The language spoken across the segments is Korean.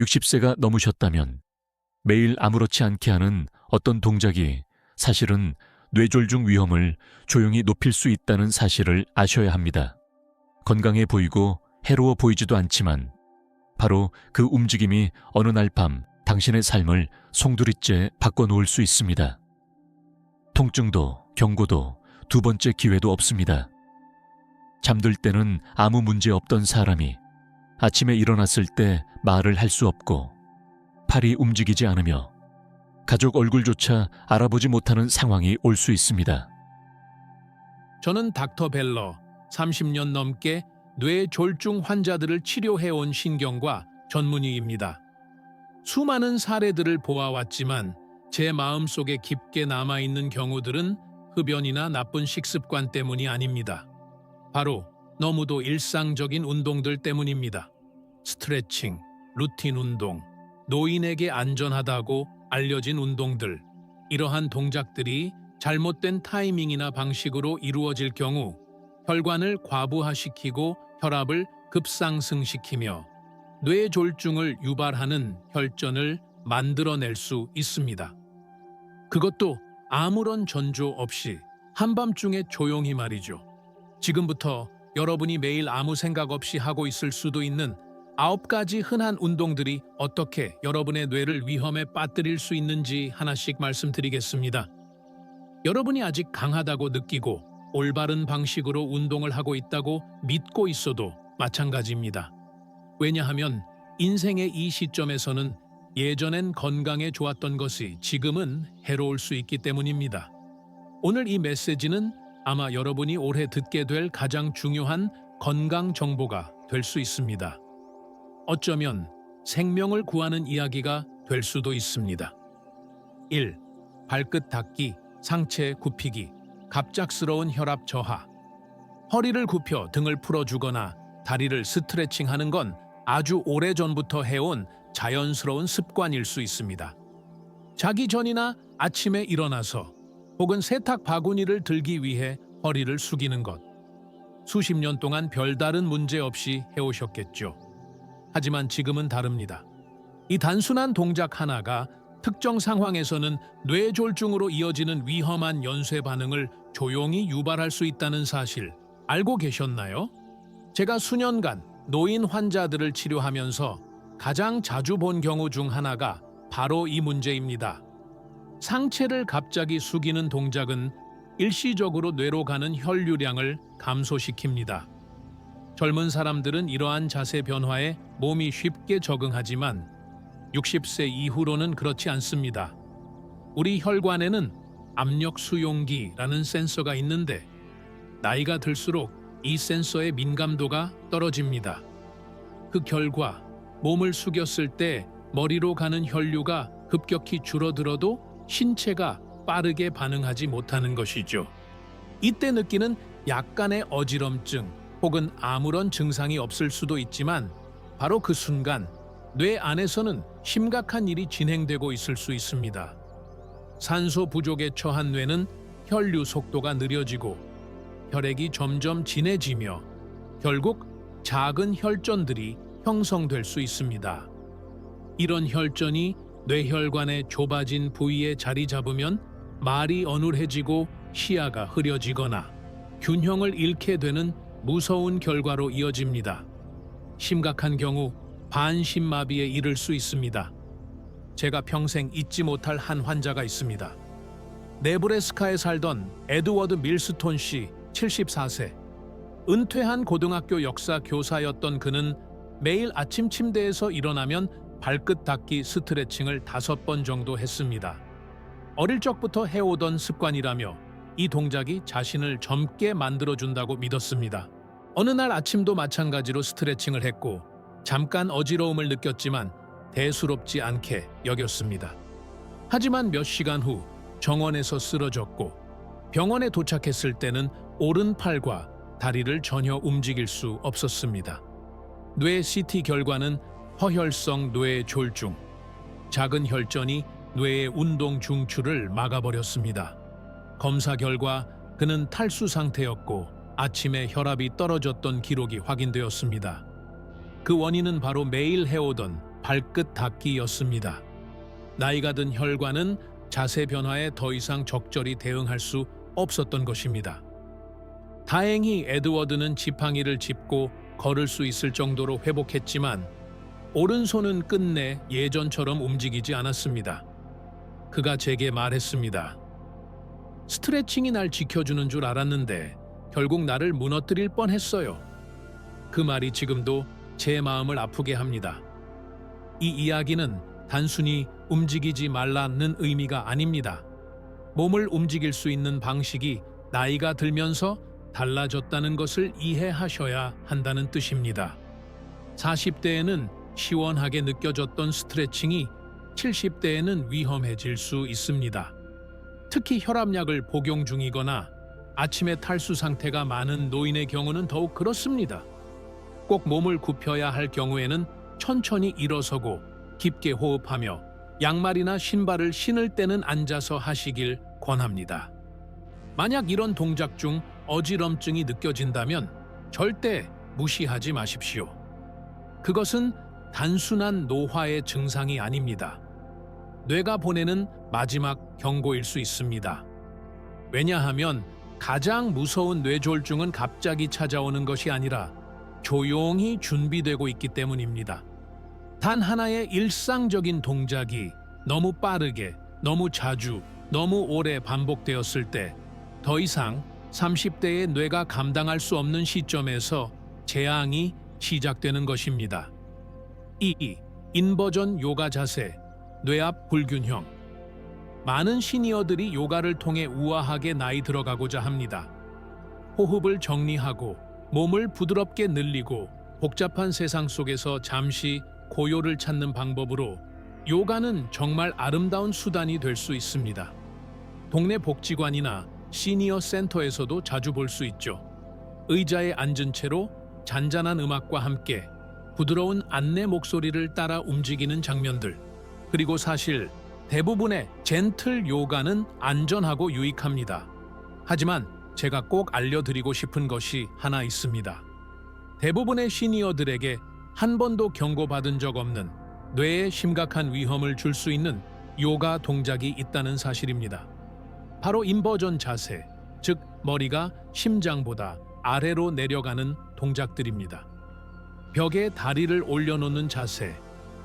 60세가 넘으셨다면 매일 아무렇지 않게 하는 어떤 동작이 사실은 뇌졸중 위험을 조용히 높일 수 있다는 사실을 아셔야 합니다. 건강해 보이고 해로워 보이지도 않지만 바로 그 움직임이 어느 날 밤 당신의 삶을 송두리째 바꿔놓을 수 있습니다. 통증도 경고도 두 번째 기회도 없습니다. 잠들 때는 아무 문제 없던 사람이 아침에 일어났을 때 말을 할 수 없고 팔이 움직이지 않으며 가족 얼굴조차 알아보지 못하는 상황이 올 수 있습니다. 저는 닥터 벨러 30년 넘게 뇌졸중 환자들을 치료해온 신경과 전문의입니다. 수많은 사례들을 보아왔지만 제 마음속에 깊게 남아있는 경우들은 흡연이나 나쁜 식습관 때문이 아닙니다. 바로 너무도 일상적인 운동들 때문입니다. 스트레칭, 루틴 운동, 노인에게 안전하다고 알려진 운동들, 이러한 동작들이 잘못된 타이밍이나 방식으로 이루어질 경우 혈관을 과부하시키고 혈압을 급상승시키며 뇌졸중을 유발하는 혈전을 만들어낼 수 있습니다. 그것도 아무런 전조 없이 한밤중에 조용히 말이죠. 지금부터 여러분이 매일 아무 생각 없이 하고 있을 수도 있는 9가지 흔한 운동들이 어떻게 여러분의 뇌를 위험에 빠뜨릴 수 있는지 하나씩 말씀드리겠습니다. 여러분이 아직 강하다고 느끼고 올바른 방식으로 운동을 하고 있다고 믿고 있어도 마찬가지입니다. 왜냐하면 인생의 이 시점에서는 예전엔 건강에 좋았던 것이 지금은 해로울 수 있기 때문입니다. 오늘 이 메시지는 아마 여러분이 올해 듣게 될 가장 중요한 건강 정보가 될 수 있습니다. 어쩌면 생명을 구하는 이야기가 될 수도 있습니다. 1. 발끝 닫기, 상체 굽히기, 갑작스러운 혈압 저하. 허리를 굽혀 등을 풀어주거나 다리를 스트레칭하는 건 아주 오래전부터 해온 자연스러운 습관일 수 있습니다. 자기 전이나 아침에 일어나서 혹은 세탁 바구니를 들기 위해 허리를 숙이는 것. 수십 년 동안 별다른 문제 없이 해오셨겠죠. 하지만 지금은 다릅니다. 이 단순한 동작 하나가 특정 상황에서는 뇌졸중으로 이어지는 위험한 연쇄 반응을 조용히 유발할 수 있다는 사실 알고 계셨나요? 제가 수년간 노인 환자들을 치료하면서 가장 자주 본 경우 중 하나가 바로 이 문제입니다. 상체를 갑자기 숙이는 동작은 일시적으로 뇌로 가는 혈류량을 감소시킵니다. 젊은 사람들은 이러한 자세 변화에 몸이 쉽게 적응하지만 60세 이후로는 그렇지 않습니다. 우리 혈관에는 압력 수용기라는 센서가 있는데 나이가 들수록 이 센서의 민감도가 떨어집니다. 그 결과 몸을 숙였을 때 머리로 가는 혈류가 급격히 줄어들어도 신체가 빠르게 반응하지 못하는 것이죠. 이때 느끼는 약간의 어지럼증 혹은 아무런 증상이 없을 수도 있지만 바로 그 순간 뇌 안에서는 심각한 일이 진행되고 있을 수 있습니다. 산소 부족에 처한 뇌는 혈류 속도가 느려지고 혈액이 점점 진해지며 결국 작은 혈전들이 형성될 수 있습니다. 이런 혈전이 뇌혈관의 좁아진 부위에 자리 잡으면 말이 어눌해지고 시야가 흐려지거나 균형을 잃게 되는 무서운 결과로 이어집니다. 심각한 경우 반신마비에 이를 수 있습니다. 제가 평생 잊지 못할 한 환자가 있습니다. 네브래스카에 살던 에드워드 밀스톤 씨 74세. 은퇴한 고등학교 역사 교사였던 그는 매일 아침 침대에서 일어나면 발끝 닫기 스트레칭을 5번 정도 했습니다. 어릴 적부터 해오던 습관이라며 이 동작이 자신을 젊게 만들어준다고 믿었습니다. 어느 날 아침도 마찬가지로 스트레칭을 했고 잠깐 어지러움을 느꼈지만 대수롭지 않게 여겼습니다. 하지만 몇 시간 후 정원에서 쓰러졌고 병원에 도착했을 때는 오른팔과 다리를 전혀 움직일 수 없었습니다. 뇌 CT 결과는 허혈성 뇌졸중, 작은 혈전이 뇌의 운동 중추를 막아버렸습니다. 검사 결과 그는 탈수 상태였고 아침에 혈압이 떨어졌던 기록이 확인되었습니다. 그 원인은 바로 매일 해오던 발끝 닦기였습니다. 나이가 든 혈관은 자세 변화에 더 이상 적절히 대응할 수 없었던 것입니다. 다행히 에드워드는 지팡이를 짚고 걸을 수 있을 정도로 회복했지만 오른손은 끝내 예전처럼 움직이지 않았습니다. 그가 제게 말했습니다. 스트레칭이 날 지켜주는 줄 알았는데 결국 나를 무너뜨릴 뻔했어요. 그 말이 지금도 제 마음을 아프게 합니다. 이 이야기는 단순히 움직이지 말라는 의미가 아닙니다. 몸을 움직일 수 있는 방식이 나이가 들면서 달라졌다는 것을 이해하셔야 한다는 뜻입니다. 40대에는 시원하게 느껴졌던 스트레칭이 70대에는 위험해질 수 있습니다. 특히 혈압약을 복용 중이거나 아침에 탈수 상태가 많은 노인의 경우는 더욱 그렇습니다. 꼭 몸을 굽혀야 할 경우에는 천천히 일어서고 깊게 호흡하며 양말이나 신발을 신을 때는 앉아서 하시길 권합니다. 만약 이런 동작 중 어지럼증이 느껴진다면 절대 무시하지 마십시오. 그것은 단순한 노화의 증상이 아닙니다. 뇌가 보내는 마지막 경고일 수 있습니다. 왜냐하면 가장 무서운 뇌졸중은 갑자기 찾아오는 것이 아니라 조용히 준비되고 있기 때문입니다. 단 하나의 일상적인 동작이 너무 빠르게, 너무 자주, 너무 오래 반복되었을 때 더 이상 30대의 뇌가 감당할 수 없는 시점에서 재앙이 시작되는 것입니다. 2. 인버전 요가 자세, 뇌압 불균형. 많은 시니어들이 요가를 통해 우아하게 나이 들어가고자 합니다. 호흡을 정리하고 몸을 부드럽게 늘리고 복잡한 세상 속에서 잠시 고요를 찾는 방법으로 요가는 정말 아름다운 수단이 될 수 있습니다. 동네 복지관이나 시니어 센터에서도 자주 볼 수 있죠. 의자에 앉은 채로 잔잔한 음악과 함께 부드러운 안내 목소리를 따라 움직이는 장면들. 그리고 사실 대부분의 젠틀 요가는 안전하고 유익합니다. 하지만 제가 꼭 알려드리고 싶은 것이 하나 있습니다. 대부분의 시니어들에게 한 번도 경고받은 적 없는 뇌에 심각한 위험을 줄 수 있는 요가 동작이 있다는 사실입니다. 바로 인버전 자세, 즉 머리가 심장보다 아래로 내려가는 동작들입니다. 벽에 다리를 올려놓는 자세,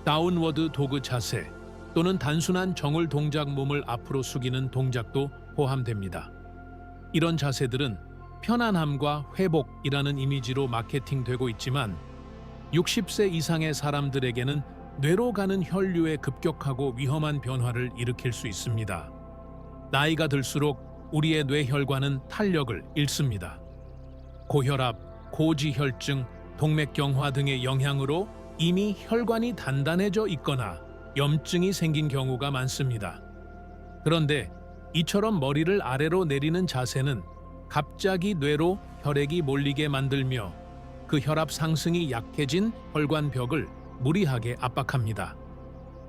다운워드 도그 자세, 또는 단순한 정울 동작 몸을 앞으로 숙이는 동작도 포함됩니다. 이런 자세들은 편안함과 회복이라는 이미지로 마케팅되고 있지만 60세 이상의 사람들에게는 뇌로 가는 혈류의 급격하고 위험한 변화를 일으킬 수 있습니다. 나이가 들수록 우리의 뇌혈관은 탄력을 잃습니다. 고혈압, 고지혈증, 동맥경화 등의 영향으로 이미 혈관이 단단해져 있거나 염증이 생긴 경우가 많습니다. 그런데 이처럼 머리를 아래로 내리는 자세는 갑자기 뇌로 혈액이 몰리게 만들며 그 혈압 상승이 약해진 혈관벽을 무리하게 압박합니다.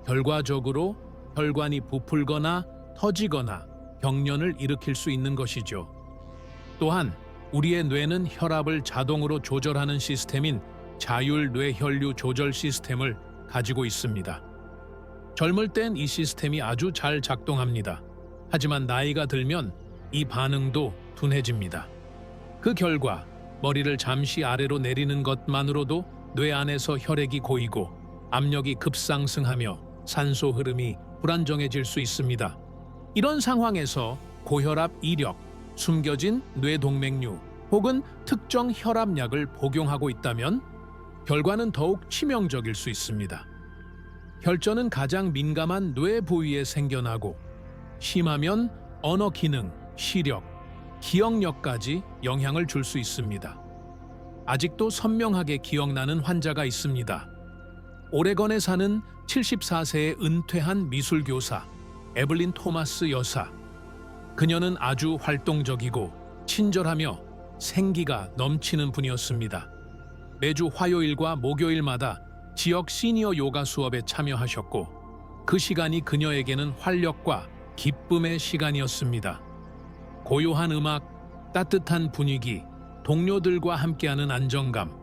결과적으로 혈관이 부풀거나 터지거나 경련을 일으킬 수 있는 것이죠. 또한 우리의 뇌는 혈압을 자동으로 조절하는 시스템인 자율 뇌혈류 조절 시스템을 가지고 있습니다. 젊을 땐 이 시스템이 아주 잘 작동합니다. 하지만 나이가 들면 이 반응도 둔해집니다. 그 결과 머리를 잠시 아래로 내리는 것만으로도 뇌 안에서 혈액이 고이고 압력이 급상승하며 산소 흐름이 불안정해질 수 있습니다. 이런 상황에서 고혈압 이력, 숨겨진 뇌동맥류 혹은 특정 혈압약을 복용하고 있다면 결과는 더욱 치명적일 수 있습니다. 혈전은 가장 민감한 뇌 부위에 생겨나고 심하면 언어 기능, 시력, 기억력까지 영향을 줄 수 있습니다. 아직도 선명하게 기억나는 환자가 있습니다. 오레건에 사는 74세의 은퇴한 미술교사 에블린 토마스 여사. 그녀는 아주 활동적이고 친절하며 생기가 넘치는 분이었습니다. 매주 화요일과 목요일마다 지역 시니어 요가 수업에 참여하셨고 그 시간이 그녀에게는 활력과 기쁨의 시간이었습니다. 고요한 음악, 따뜻한 분위기, 동료들과 함께하는 안정감,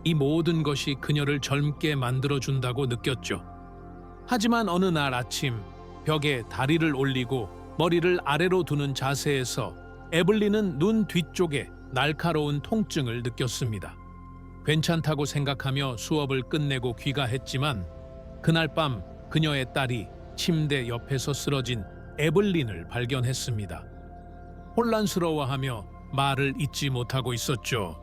이 모든 것이 그녀를 젊게 만들어준다고 느꼈죠. 하지만 어느 날 아침 벽에 다리를 올리고 머리를 아래로 두는 자세에서 에블린은 눈 뒤쪽에 날카로운 통증을 느꼈습니다. 괜찮다고 생각하며 수업을 끝내고 귀가했지만 그날 밤 그녀의 딸이 침대 옆에서 쓰러진 에블린을 발견했습니다. 혼란스러워하며 말을 잇지 못하고 있었죠.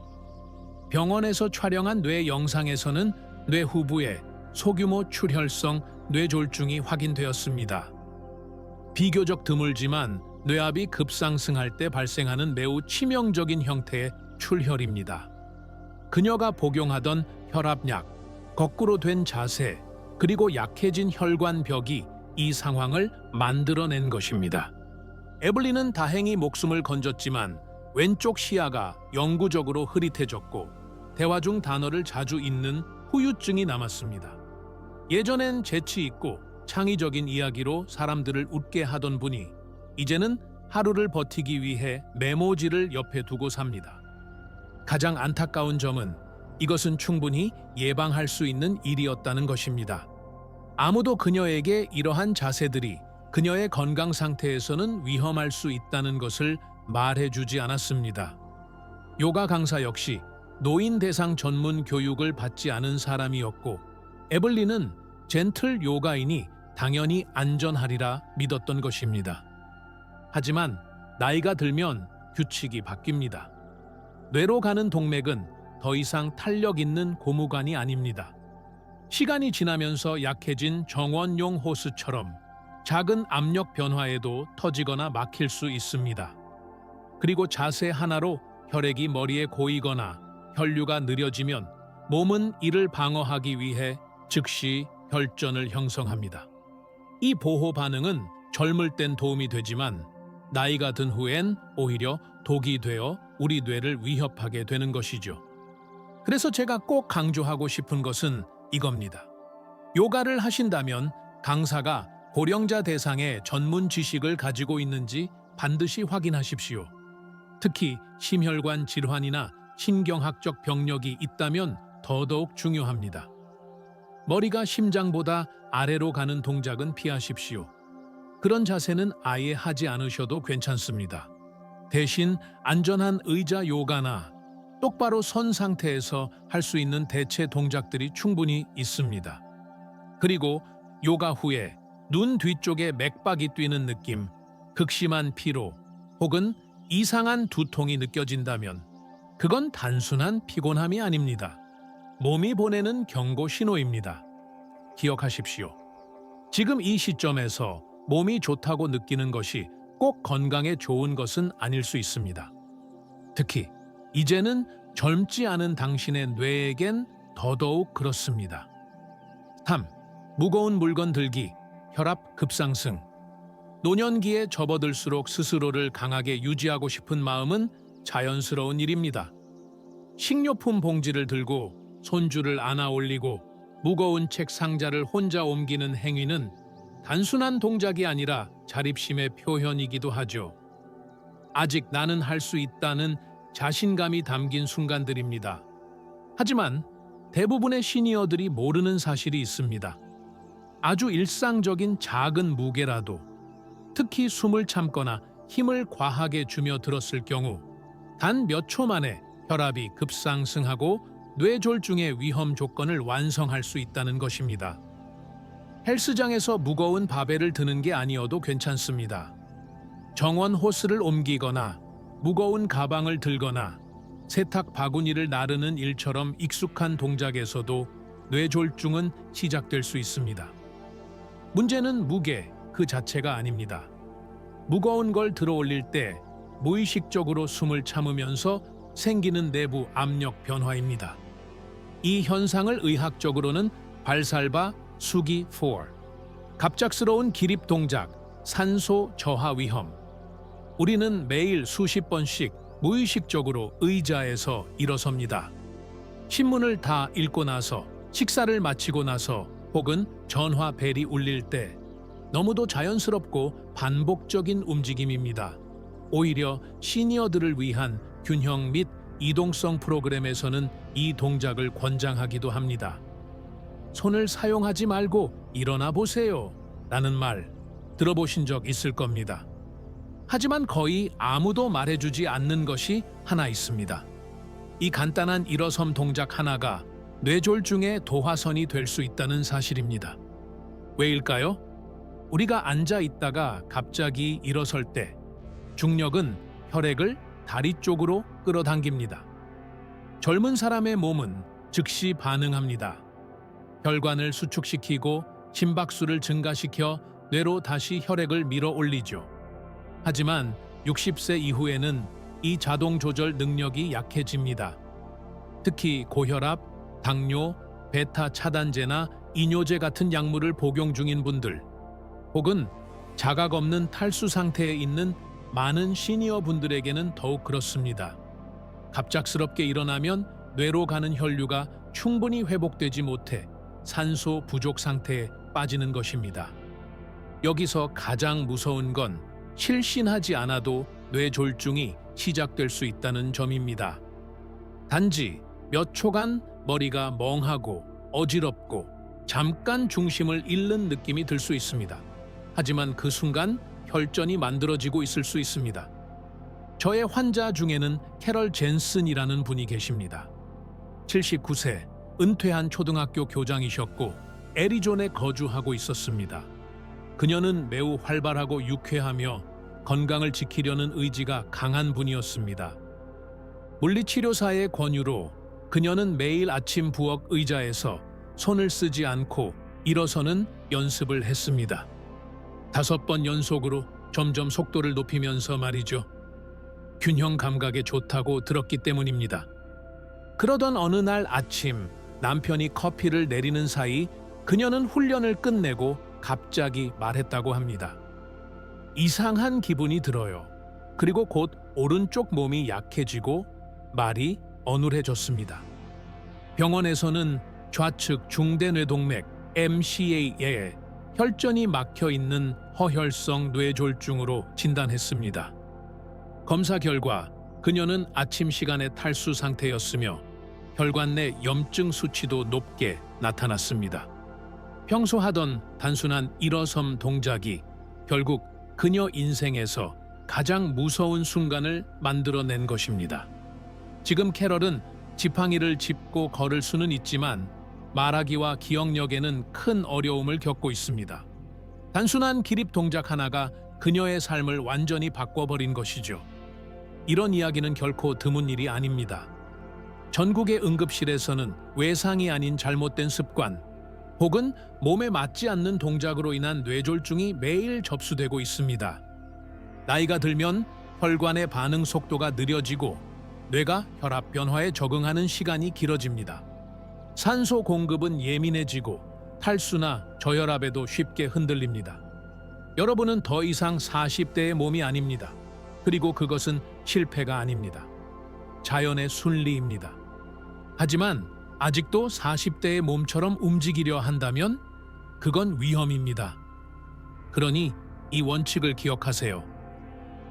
병원에서 촬영한 뇌 영상에서는 뇌 후부에 소규모 출혈성 뇌졸중이 확인되었습니다. 비교적 드물지만 뇌압이 급상승할 때 발생하는 매우 치명적인 형태의 출혈입니다. 그녀가 복용하던 혈압약, 거꾸로 된 자세, 그리고 약해진 혈관벽이 이 상황을 만들어낸 것입니다. 에블린은 다행히 목숨을 건졌지만 왼쪽 시야가 영구적으로 흐릿해졌고 대화 중 단어를 자주 잊는 후유증이 남았습니다. 예전엔 재치 있고 창의적인 이야기로 사람들을 웃게 하던 분이 이제는 하루를 버티기 위해 메모지를 옆에 두고 삽니다. 가장 안타까운 점은 이것은 충분히 예방할 수 있는 일이었다는 것입니다. 아무도 그녀에게 이러한 자세들이 그녀의 건강 상태에서는 위험할 수 있다는 것을 말해주지 않았습니다. 요가 강사 역시 노인 대상 전문 교육을 받지 않은 사람이었고 에블린은 젠틀 요가인이 당연히 안전하리라 믿었던 것입니다. 하지만 나이가 들면 규칙이 바뀝니다. 뇌로 가는 동맥은 더 이상 탄력 있는 고무관이 아닙니다. 시간이 지나면서 약해진 정원용 호스처럼 작은 압력 변화에도 터지거나 막힐 수 있습니다. 그리고 자세 하나로 혈액이 머리에 고이거나 혈류가 느려지면 몸은 이를 방어하기 위해 즉시 혈전을 형성합니다. 이 보호 반응은 젊을 땐 도움이 되지만 나이가 든 후엔 오히려 독이 되어 우리 뇌를 위협하게 되는 것이죠. 그래서 제가 꼭 강조하고 싶은 것은 이겁니다. 요가를 하신다면 강사가 고령자 대상의 전문 지식을 가지고 있는지 반드시 확인하십시오. 특히 심혈관 질환이나 신경학적 병력이 있다면 더더욱 중요합니다. 머리가 심장보다 아래로 가는 동작은 피하십시오. 그런 자세는 아예 하지 않으셔도 괜찮습니다. 대신 안전한 의자 요가나 똑바로 선 상태에서 할 수 있는 대체 동작들이 충분히 있습니다. 그리고 요가 후에 눈 뒤쪽에 맥박이 뛰는 느낌, 극심한 피로 혹은 이상한 두통이 느껴진다면 그건 단순한 피곤함이 아닙니다. 몸이 보내는 경고 신호입니다. 기억하십시오. 지금 이 시점에서 몸이 좋다고 느끼는 것이 꼭 건강에 좋은 것은 아닐 수 있습니다. 특히 이제는 젊지 않은 당신의 뇌에겐 더더욱 그렇습니다. 3. 무거운 물건 들기, 혈압 급상승. 노년기에 접어들수록 스스로를 강하게 유지하고 싶은 마음은 자연스러운 일입니다. 식료품 봉지를 들고 손주를 안아 올리고 무거운 책 상자를 혼자 옮기는 행위는 단순한 동작이 아니라 자립심의 표현이기도 하죠. 아직 나는 할 수 있다는 자신감이 담긴 순간들입니다. 하지만 대부분의 시니어들이 모르는 사실이 있습니다. 아주 일상적인 작은 무게라도, 특히 숨을 참거나 힘을 과하게 주며 들었을 경우 단 몇 초 만에 혈압이 급상승하고 뇌졸중의 위험 조건을 완성할 수 있다는 것입니다. 헬스장에서 무거운 바벨을 드는 게 아니어도 괜찮습니다. 정원 호스를 옮기거나 무거운 가방을 들거나 세탁 바구니를 나르는 일처럼 익숙한 동작에서도 뇌졸중은 시작될 수 있습니다. 문제는 무게 그 자체가 아닙니다. 무거운 걸 들어 올릴 때 무의식적으로 숨을 참으면서 생기는 내부 압력 변화입니다. 이 현상을 의학적으로는 발살바 수기 4, 갑작스러운 기립 동작, 산소 저하 위험. 우리는 매일 수십 번씩 무의식적으로 의자에서 일어섭니다. 신문을 다 읽고 나서, 식사를 마치고 나서, 혹은 전화 벨이 울릴 때 너무도 자연스럽고 반복적인 움직임입니다. 오히려 시니어들을 위한 균형 및 이동성 프로그램에서는 이 동작을 권장하기도 합니다. 손을 사용하지 말고 일어나 보세요 라는 말 들어보신 적 있을 겁니다. 하지만 거의 아무도 말해주지 않는 것이 하나 있습니다. 이 간단한 일어섬 동작 하나가 뇌졸중의 도화선이 될 수 있다는 사실입니다. 왜일까요? 우리가 앉아 있다가 갑자기 일어설 때 중력은 혈액을 다리 쪽으로 끌어당깁니다. 젊은 사람의 몸은 즉시 반응합니다. 혈관을 수축시키고 심박수를 증가시켜 뇌로 다시 혈액을 밀어 올리죠. 하지만 60세 이후에는 이 자동 조절 능력이 약해집니다. 특히 고혈압, 당뇨, 베타 차단제나 이뇨제 같은 약물을 복용 중인 분들, 혹은 자각 없는 탈수 상태에 있는 많은 시니어 분들에게는 더욱 그렇습니다. 갑작스럽게 일어나면 뇌로 가는 혈류가 충분히 회복되지 못해 산소 부족 상태에 빠지는 것입니다. 여기서 가장 무서운 건 실신하지 않아도 뇌졸중이 시작될 수 있다는 점입니다. 단지 몇 초간 머리가 멍하고 어지럽고 잠깐 중심을 잃는 느낌이 들 수 있습니다. 하지만 그 순간 혈전이 만들어지고 있을 수 있습니다. 저의 환자 중에는 캐럴 젠슨이라는 분이 계십니다. 79세, 은퇴한 초등학교 교장이셨고 애리조나에 거주하고 있었습니다. 그녀는 매우 활발하고 유쾌하며 건강을 지키려는 의지가 강한 분이었습니다. 물리치료사의 권유로 그녀는 매일 아침 부엌 의자에서 손을 쓰지 않고 일어서는 연습을 했습니다. 5번 연속으로 점점 속도를 높이면서 말이죠. 균형 감각에 좋다고 들었기 때문입니다. 그러던 어느 날 아침 남편이 커피를 내리는 사이 그녀는 훈련을 끝내고 갑자기 말했다고 합니다. 이상한 기분이 들어요. 그리고 곧 오른쪽 몸이 약해지고 말이 어눌해졌습니다. 병원에서는 좌측 중대뇌동맥 MCA에 혈전이 막혀 있는 허혈성 뇌졸중으로 진단했습니다. 검사 결과 그녀는 아침 시간에 탈수 상태였으며 혈관 내 염증 수치도 높게 나타났습니다. 평소 하던 단순한 일어섬 동작이 결국 그녀 인생에서 가장 무서운 순간을 만들어낸 것입니다. 지금 캐럴은 지팡이를 짚고 걸을 수는 있지만 말하기와 기억력에는 큰 어려움을 겪고 있습니다. 단순한 기립 동작 하나가 그녀의 삶을 완전히 바꿔버린 것이죠. 이런 이야기는 결코 드문 일이 아닙니다. 전국의 응급실에서는 외상이 아닌 잘못된 습관 혹은 몸에 맞지 않는 동작으로 인한 뇌졸중이 매일 접수되고 있습니다. 나이가 들면 혈관의 반응 속도가 느려지고 뇌가 혈압 변화에 적응하는 시간이 길어집니다. 산소 공급은 예민해지고 탈수나 저혈압에도 쉽게 흔들립니다. 여러분은 더 이상 40대의 몸이 아닙니다. 그리고 그것은 실패가 아닙니다. 자연의 순리입니다. 하지만 아직도 40대의 몸처럼 움직이려 한다면 그건 위험입니다. 그러니 이 원칙을 기억하세요.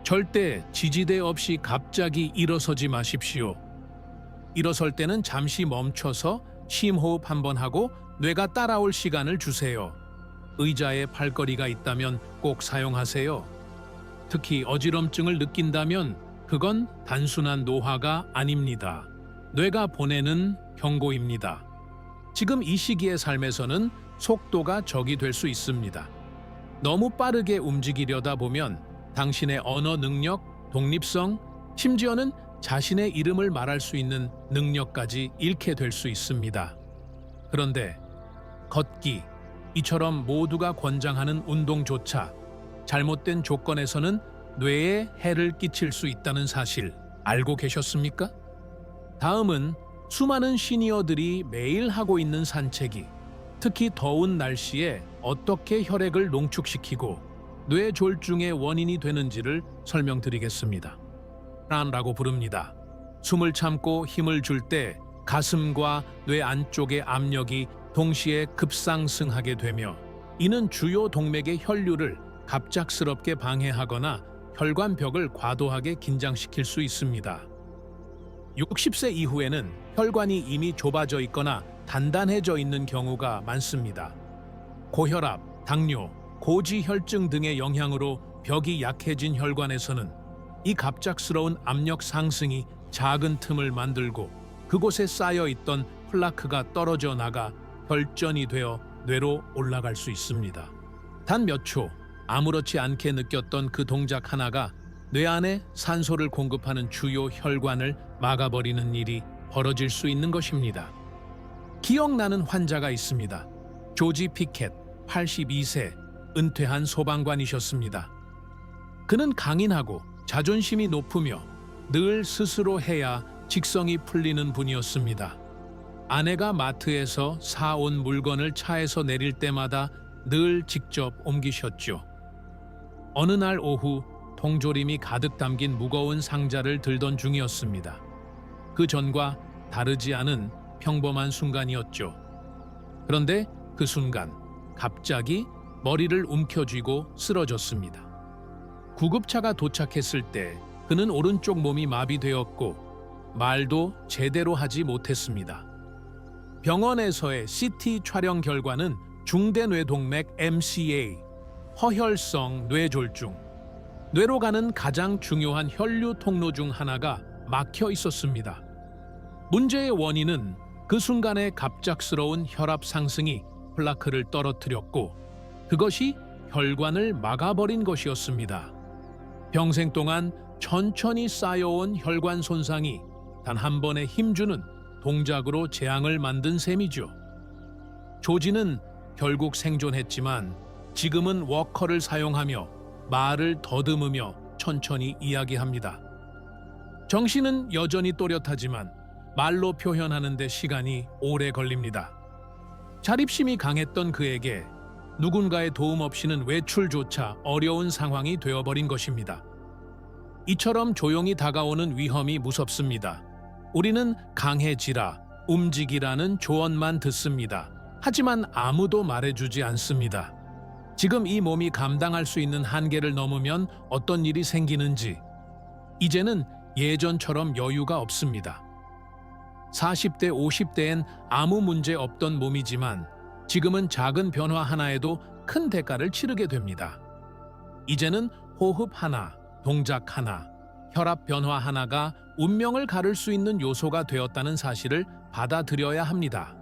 절대 지지대 없이 갑자기 일어서지 마십시오. 일어설 때는 잠시 멈춰서 심호흡 한번 하고 뇌가 따라올 시간을 주세요. 의자에 팔걸이가 있다면 꼭 사용하세요. 특히 어지럼증을 느낀다면 그건 단순한 노화가 아닙니다. 뇌가 보내는 경고입니다. 지금 이 시기의 삶에서는 속도가 적이 될 수 있습니다. 너무 빠르게 움직이려다 보면 당신의 언어 능력, 독립성, 심지어는 자신의 이름을 말할 수 있는 능력까지 잃게 될 수 있습니다. 그런데 걷기, 이처럼 모두가 권장하는 운동조차 잘못된 조건에서는 뇌에 해를 끼칠 수 있다는 사실 알고 계셨습니까? 다음은 수많은 시니어들이 매일 하고 있는 산책이 특히 더운 날씨에 어떻게 혈액을 농축시키고 뇌졸중의 원인이 되는지를 설명드리겠습니다. 라고 부릅니다. 숨을 참고 힘을 줄 때 가슴과 뇌 안쪽의 압력이 동시에 급상승하게 되며 이는 주요 동맥의 혈류를 갑작스럽게 방해하거나 혈관벽을 과도하게 긴장시킬 수 있습니다. 60세 이후에는 혈관이 이미 좁아져 있거나 단단해져 있는 경우가 많습니다. 고혈압, 당뇨, 고지혈증 등의 영향으로 벽이 약해진 혈관에서는 이 갑작스러운 압력 상승이 작은 틈을 만들고 그곳에 쌓여 있던 플라크가 떨어져 나가 혈전이 되어 뇌로 올라갈 수 있습니다. 단 몇 초 아무렇지 않게 느꼈던 그 동작 하나가 뇌 안에 산소를 공급하는 주요 혈관을 막아버리는 일이 벌어질 수 있는 것입니다. 기억나는 환자가 있습니다. 조지 피켓, 82세, 은퇴한 소방관이셨습니다. 그는 강인하고 자존심이 높으며 늘 스스로 해야 직성이 풀리는 분이었습니다. 아내가 마트에서 사온 물건을 차에서 내릴 때마다 늘 직접 옮기셨죠. 어느 날 오후 통조림이 가득 담긴 무거운 상자를 들던 중이었습니다. 그 전과 다르지 않은 평범한 순간이었죠. 그런데 그 순간 갑자기 머리를 움켜쥐고 쓰러졌습니다. 구급차가 도착했을 때 그는 오른쪽 몸이 마비되었고 말도 제대로 하지 못했습니다. 병원에서의 CT 촬영 결과는 중대뇌동맥 MCA, 허혈성 뇌졸중, 뇌로 가는 가장 중요한 혈류 통로 중 하나가 막혀 있었습니다. 문제의 원인은 그 순간의 갑작스러운 혈압 상승이 플라크를 떨어뜨렸고 그것이 혈관을 막아버린 것이었습니다. 평생 동안 천천히 쌓여온 혈관 손상이 단 한 번에 힘주는 동작으로 재앙을 만든 셈이죠. 조지는 결국 생존했지만 지금은 워커를 사용하며 말을 더듬으며 천천히 이야기합니다. 정신은 여전히 또렷하지만 말로 표현하는 데 시간이 오래 걸립니다. 자립심이 강했던 그에게 누군가의 도움 없이는 외출조차 어려운 상황이 되어버린 것입니다. 이처럼 조용히 다가오는 위험이 무섭습니다. 우리는 강해지라, 움직이라는 조언만 듣습니다. 하지만 아무도 말해주지 않습니다. 지금 이 몸이 감당할 수 있는 한계를 넘으면 어떤 일이 생기는지 이제는 예전처럼 여유가 없습니다. 40대, 50대엔 아무 문제 없던 몸이지만 지금은 작은 변화 하나에도 큰 대가를 치르게 됩니다. 이제는 호흡 하나, 동작 하나, 혈압 변화 하나가 운명을 가를 수 있는 요소가 되었다는 사실을 받아들여야 합니다.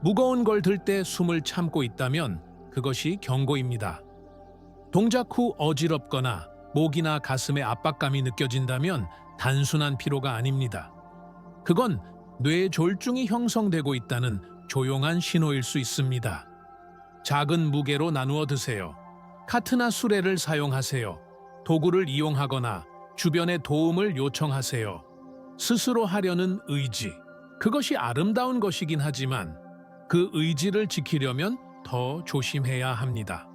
무거운 걸 들 때 숨을 참고 있다면 그것이 경고입니다. 동작 후 어지럽거나 목이나 가슴에 압박감이 느껴진다면 단순한 피로가 아닙니다. 그건 뇌졸중이 형성되고 있다는 조용한 신호일 수 있습니다. 작은 무게로 나누어 드세요. 카트나 수레를 사용하세요. 도구를 이용하거나 주변의 도움을 요청하세요. 스스로 하려는 의지. 그것이 아름다운 것이긴 하지만 그 의지를 지키려면 더 조심해야 합니다.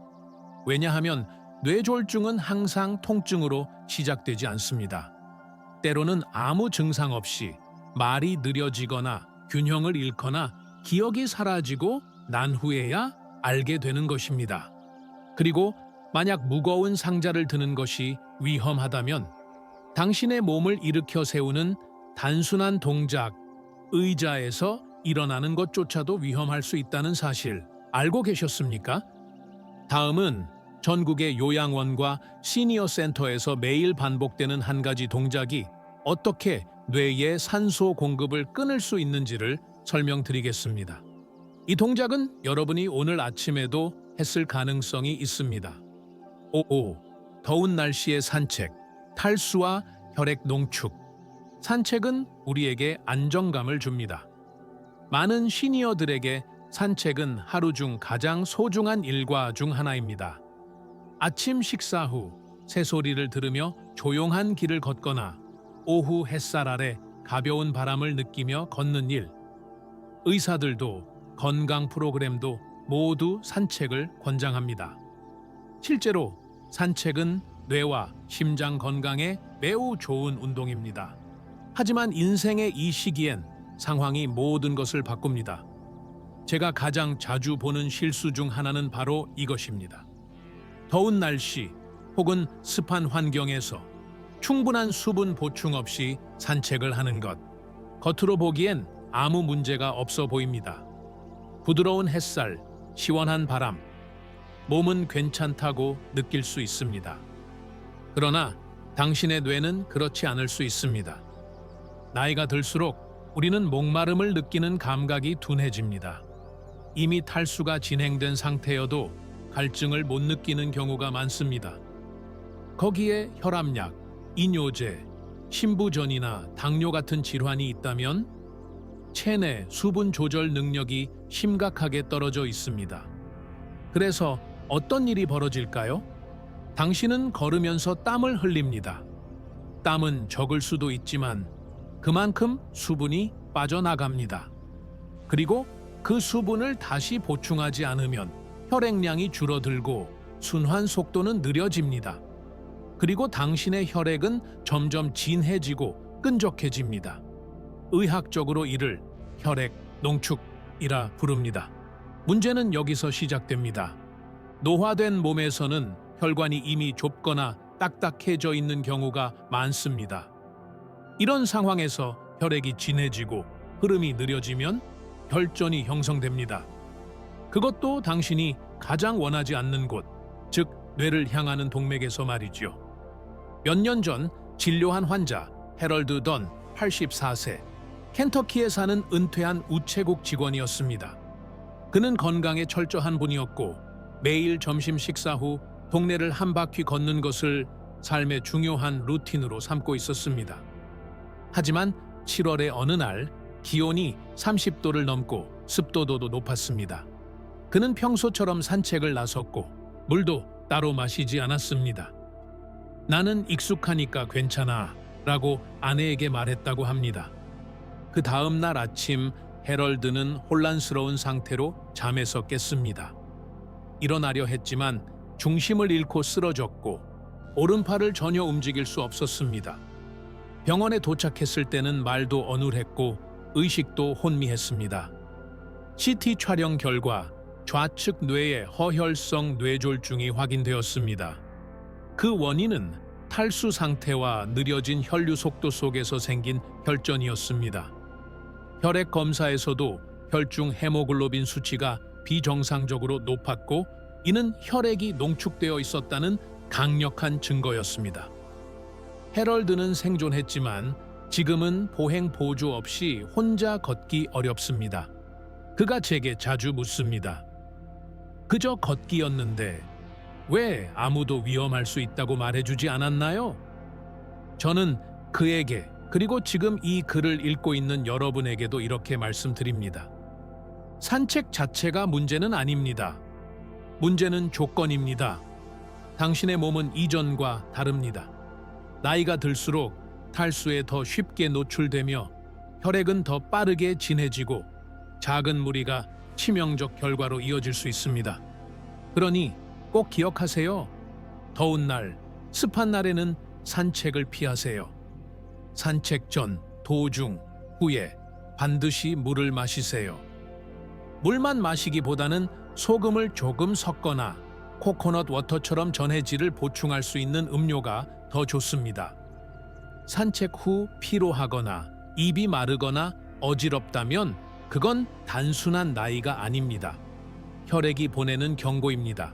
왜냐하면 뇌졸중은 항상 통증으로 시작되지 않습니다. 때로는 아무 증상 없이 말이 느려지거나 균형을 잃거나 기억이 사라지고 난 후에야 알게 되는 것입니다. 그리고 만약 무거운 상자를 드는 것이 위험하다면 당신의 몸을 일으켜 세우는 단순한 동작, 의자에서 일어나는 것조차도 위험할 수 있다는 사실 알고 계셨습니까? 다음은 전국의 요양원과 시니어 센터에서 매일 반복되는 한 가지 동작이 어떻게 뇌의 산소 공급을 끊을 수 있는지를 설명드리겠습니다. 이 동작은 여러분이 오늘 아침에도 했을 가능성이 있습니다. 5. 더운 날씨의 산책, 탈수와 혈액 농축. 산책은 우리에게 안정감을 줍니다. 많은 시니어들에게 산책은 하루 중 가장 소중한 일과 중 하나입니다. 아침 식사 후 새소리를 들으며 조용한 길을 걷거나 오후 햇살 아래 가벼운 바람을 느끼며 걷는 일. 의사들도 건강 프로그램도 모두 산책을 권장합니다. 실제로 산책은 뇌와 심장 건강에 매우 좋은 운동입니다. 하지만 인생의 이 시기엔 상황이 모든 것을 바꿉니다. 제가 가장 자주 보는 실수 중 하나는 바로 이것입니다. 더운 날씨 혹은 습한 환경에서 충분한 수분 보충 없이 산책을 하는 것. 겉으로 보기엔 아무 문제가 없어 보입니다. 부드러운 햇살, 시원한 바람, 몸은 괜찮다고 느낄 수 있습니다. 그러나 당신의 뇌는 그렇지 않을 수 있습니다. 나이가 들수록 우리는 목마름을 느끼는 감각이 둔해집니다. 이미 탈수가 진행된 상태여도 갈증을 못 느끼는 경우가 많습니다. 거기에 혈압약, 이뇨제, 신부전이나 당뇨 같은 질환이 있다면 체내 수분 조절 능력이 심각하게 떨어져 있습니다. 그래서 어떤 일이 벌어질까요? 당신은 걸으면서 땀을 흘립니다. 땀은 적을 수도 있지만 그만큼 수분이 빠져나갑니다. 그리고 그 수분을 다시 보충하지 않으면 혈액량이 줄어들고 순환 속도는 느려집니다. 그리고 당신의 혈액은 점점 진해지고 끈적해집니다. 의학적으로 이를 혈액 농축이라 부릅니다. 문제는 여기서 시작됩니다. 노화된 몸에서는 혈관이 이미 좁거나 딱딱해져 있는 경우가 많습니다. 이런 상황에서 혈액이 진해지고 흐름이 느려지면 혈전이 형성됩니다. 그것도 당신이 가장 원하지 않는 곳, 즉 뇌를 향하는 동맥에서 말이죠. 몇 년 전 진료한 환자 해럴드 던 84세, 켄터키에 사는 은퇴한 우체국 직원이었습니다. 그는 건강에 철저한 분이었고 매일 점심 식사 후 동네를 한 바퀴 걷는 것을 삶의 중요한 루틴으로 삼고 있었습니다. 하지만 7월의 어느 날 기온이 30도를 넘고 습도도 높았습니다. 그는 평소처럼 산책을 나섰고 물도 따로 마시지 않았습니다. 나는 익숙하니까 괜찮아 라고 아내에게 말했다고 합니다. 그 다음 날 아침 해럴드는 혼란스러운 상태로 잠에서 깼습니다. 일어나려 했지만 중심을 잃고 쓰러졌고 오른팔을 전혀 움직일 수 없었습니다. 병원에 도착했을 때는 말도 어눌했고 의식도 혼미했습니다. CT 촬영 결과 좌측 뇌에 허혈성 뇌졸중이 확인되었습니다. 그 원인은 탈수 상태와 느려진 혈류 속도 속에서 생긴 혈전이었습니다. 혈액 검사에서도 혈중 헤모글로빈 수치가 비정상적으로 높았고 이는 혈액이 농축되어 있었다는 강력한 증거였습니다. 해럴드는 생존했지만 지금은 보행 보조 없이 혼자 걷기 어렵습니다. 그가 제게 자주 묻습니다. 그저 걷기였는데 왜 아무도 위험할 수 있다고 말해주지 않았나요? 저는 그에게 그리고 지금 이 글을 읽고 있는 여러분에게도 이렇게 말씀드립니다. 산책 자체가 문제는 아닙니다. 문제는 조건입니다. 당신의 몸은 이전과 다릅니다. 나이가 들수록 탈수에 더 쉽게 노출되며 혈액은 더 빠르게 진해지고 작은 무리가 치명적 결과로 이어질 수 있습니다. 그러니 꼭 기억하세요. 더운 날, 습한 날에는 산책을 피하세요. 산책 전, 도중, 후에 반드시 물을 마시세요. 물만 마시기보다는 소금을 조금 섞거나 코코넛 워터처럼 전해질을 보충할 수 있는 음료가 더 좋습니다. 산책 후 피로하거나 입이 마르거나 어지럽다면 그건 단순한 나이가 아닙니다. 혈액이 보내는 경고입니다.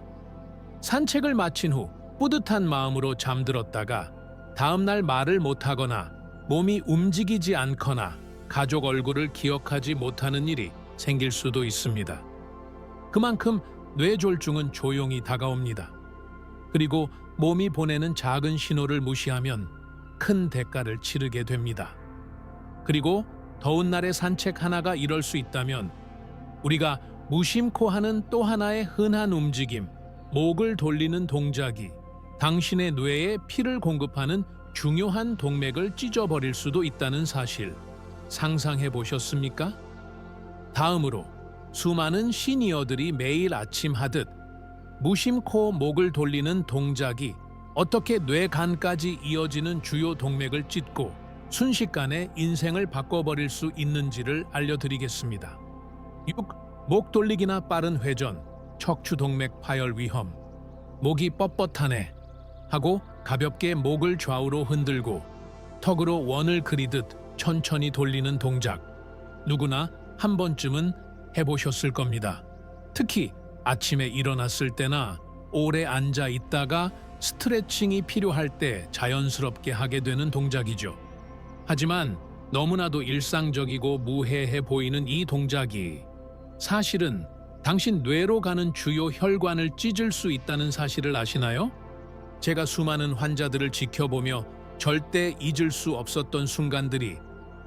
산책을 마친 후 뿌듯한 마음으로 잠들었다가 다음날 말을 못하거나 몸이 움직이지 않거나 가족 얼굴을 기억하지 못하는 일이 생길 수도 있습니다. 그만큼 뇌졸중은 조용히 다가옵니다. 그리고 몸이 보내는 작은 신호를 무시하면 큰 대가를 치르게 됩니다. 그리고 더운 날의 산책 하나가 이럴 수 있다면 우리가 무심코 하는 또 하나의 흔한 움직임, 목을 돌리는 동작이 당신의 뇌에 피를 공급하는 중요한 동맥을 찢어버릴 수도 있다는 사실 상상해 보셨습니까? 다음으로 수많은 시니어들이 매일 아침 하듯 무심코 목을 돌리는 동작이 어떻게 뇌간까지 이어지는 주요 동맥을 찢고 순식간에 인생을 바꿔버릴 수 있는지를 알려드리겠습니다. 6. 목 돌리기나 빠른 회전, 척추 동맥 파열 위험. 목이 뻣뻣하네 하고 가볍게 목을 좌우로 흔들고 턱으로 원을 그리듯 천천히 돌리는 동작. 누구나 한 번쯤은 해보셨을 겁니다. 특히 아침에 일어났을 때나 오래 앉아 있다가 스트레칭이 필요할 때 자연스럽게 하게 되는 동작이죠. 하지만 너무나도 일상적이고 무해해 보이는 이 동작이 사실은 당신 뇌로 가는 주요 혈관을 찢을 수 있다는 사실을 아시나요? 제가 수많은 환자들을 지켜보며 절대 잊을 수 없었던 순간들이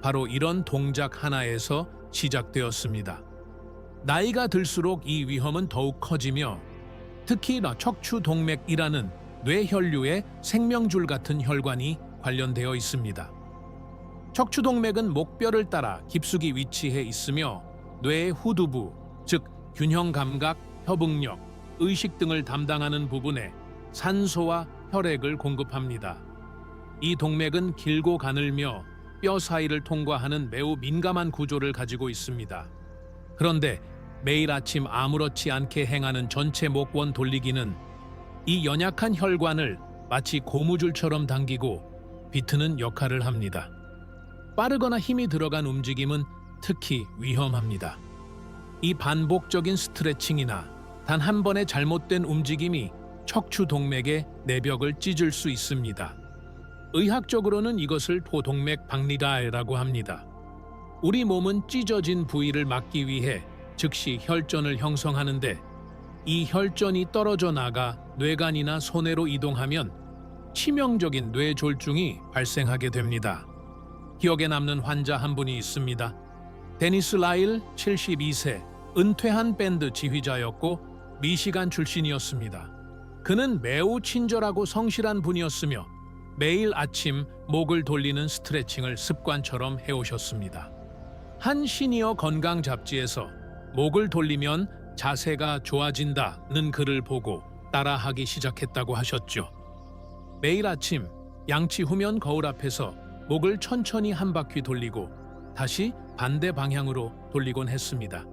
바로 이런 동작 하나에서 시작되었습니다. 나이가 들수록 이 위험은 더욱 커지며 특히 척추동맥이라는 뇌혈류의 생명줄 같은 혈관이 관련되어 있습니다. 척추동맥은 목뼈를 따라 깊숙이 위치해 있으며 뇌의 후두부, 즉 균형감각, 협응력, 의식 등을 담당하는 부분에 산소와 혈액을 공급합니다. 이 동맥은 길고 가늘며 뼈 사이를 통과하는 매우 민감한 구조를 가지고 있습니다. 그런데 매일 아침 아무렇지 않게 행하는 전체 목원 돌리기는 이 연약한 혈관을 마치 고무줄처럼 당기고 비트는 역할을 합니다. 빠르거나 힘이 들어간 움직임은 특히 위험합니다. 이 반복적인 스트레칭이나 단 한 번의 잘못된 움직임이 척추 동맥의 내벽을 찢을 수 있습니다. 의학적으로는 이것을 포동맥 박리라라고 합니다. 우리 몸은 찢어진 부위를 막기 위해 즉시 혈전을 형성하는데 이 혈전이 떨어져 나가 뇌간이나 손해로 이동하면 치명적인 뇌졸중이 발생하게 됩니다. 기억에 남는 환자 한 분이 있습니다. 데니스 라일 72세, 은퇴한 밴드 지휘자였고 미시간 출신이었습니다. 그는 매우 친절하고 성실한 분이었으며 매일 아침 목을 돌리는 스트레칭을 습관처럼 해오셨습니다. 한 시니어 건강 잡지에서 목을 돌리면 자세가 좋아진다는 글을 보고 따라하기 시작했다고 하셨죠. 매일 아침 양치 후면 거울 앞에서 목을 천천히 한 바퀴 돌리고 다시 반대 방향으로 돌리곤 했습니다.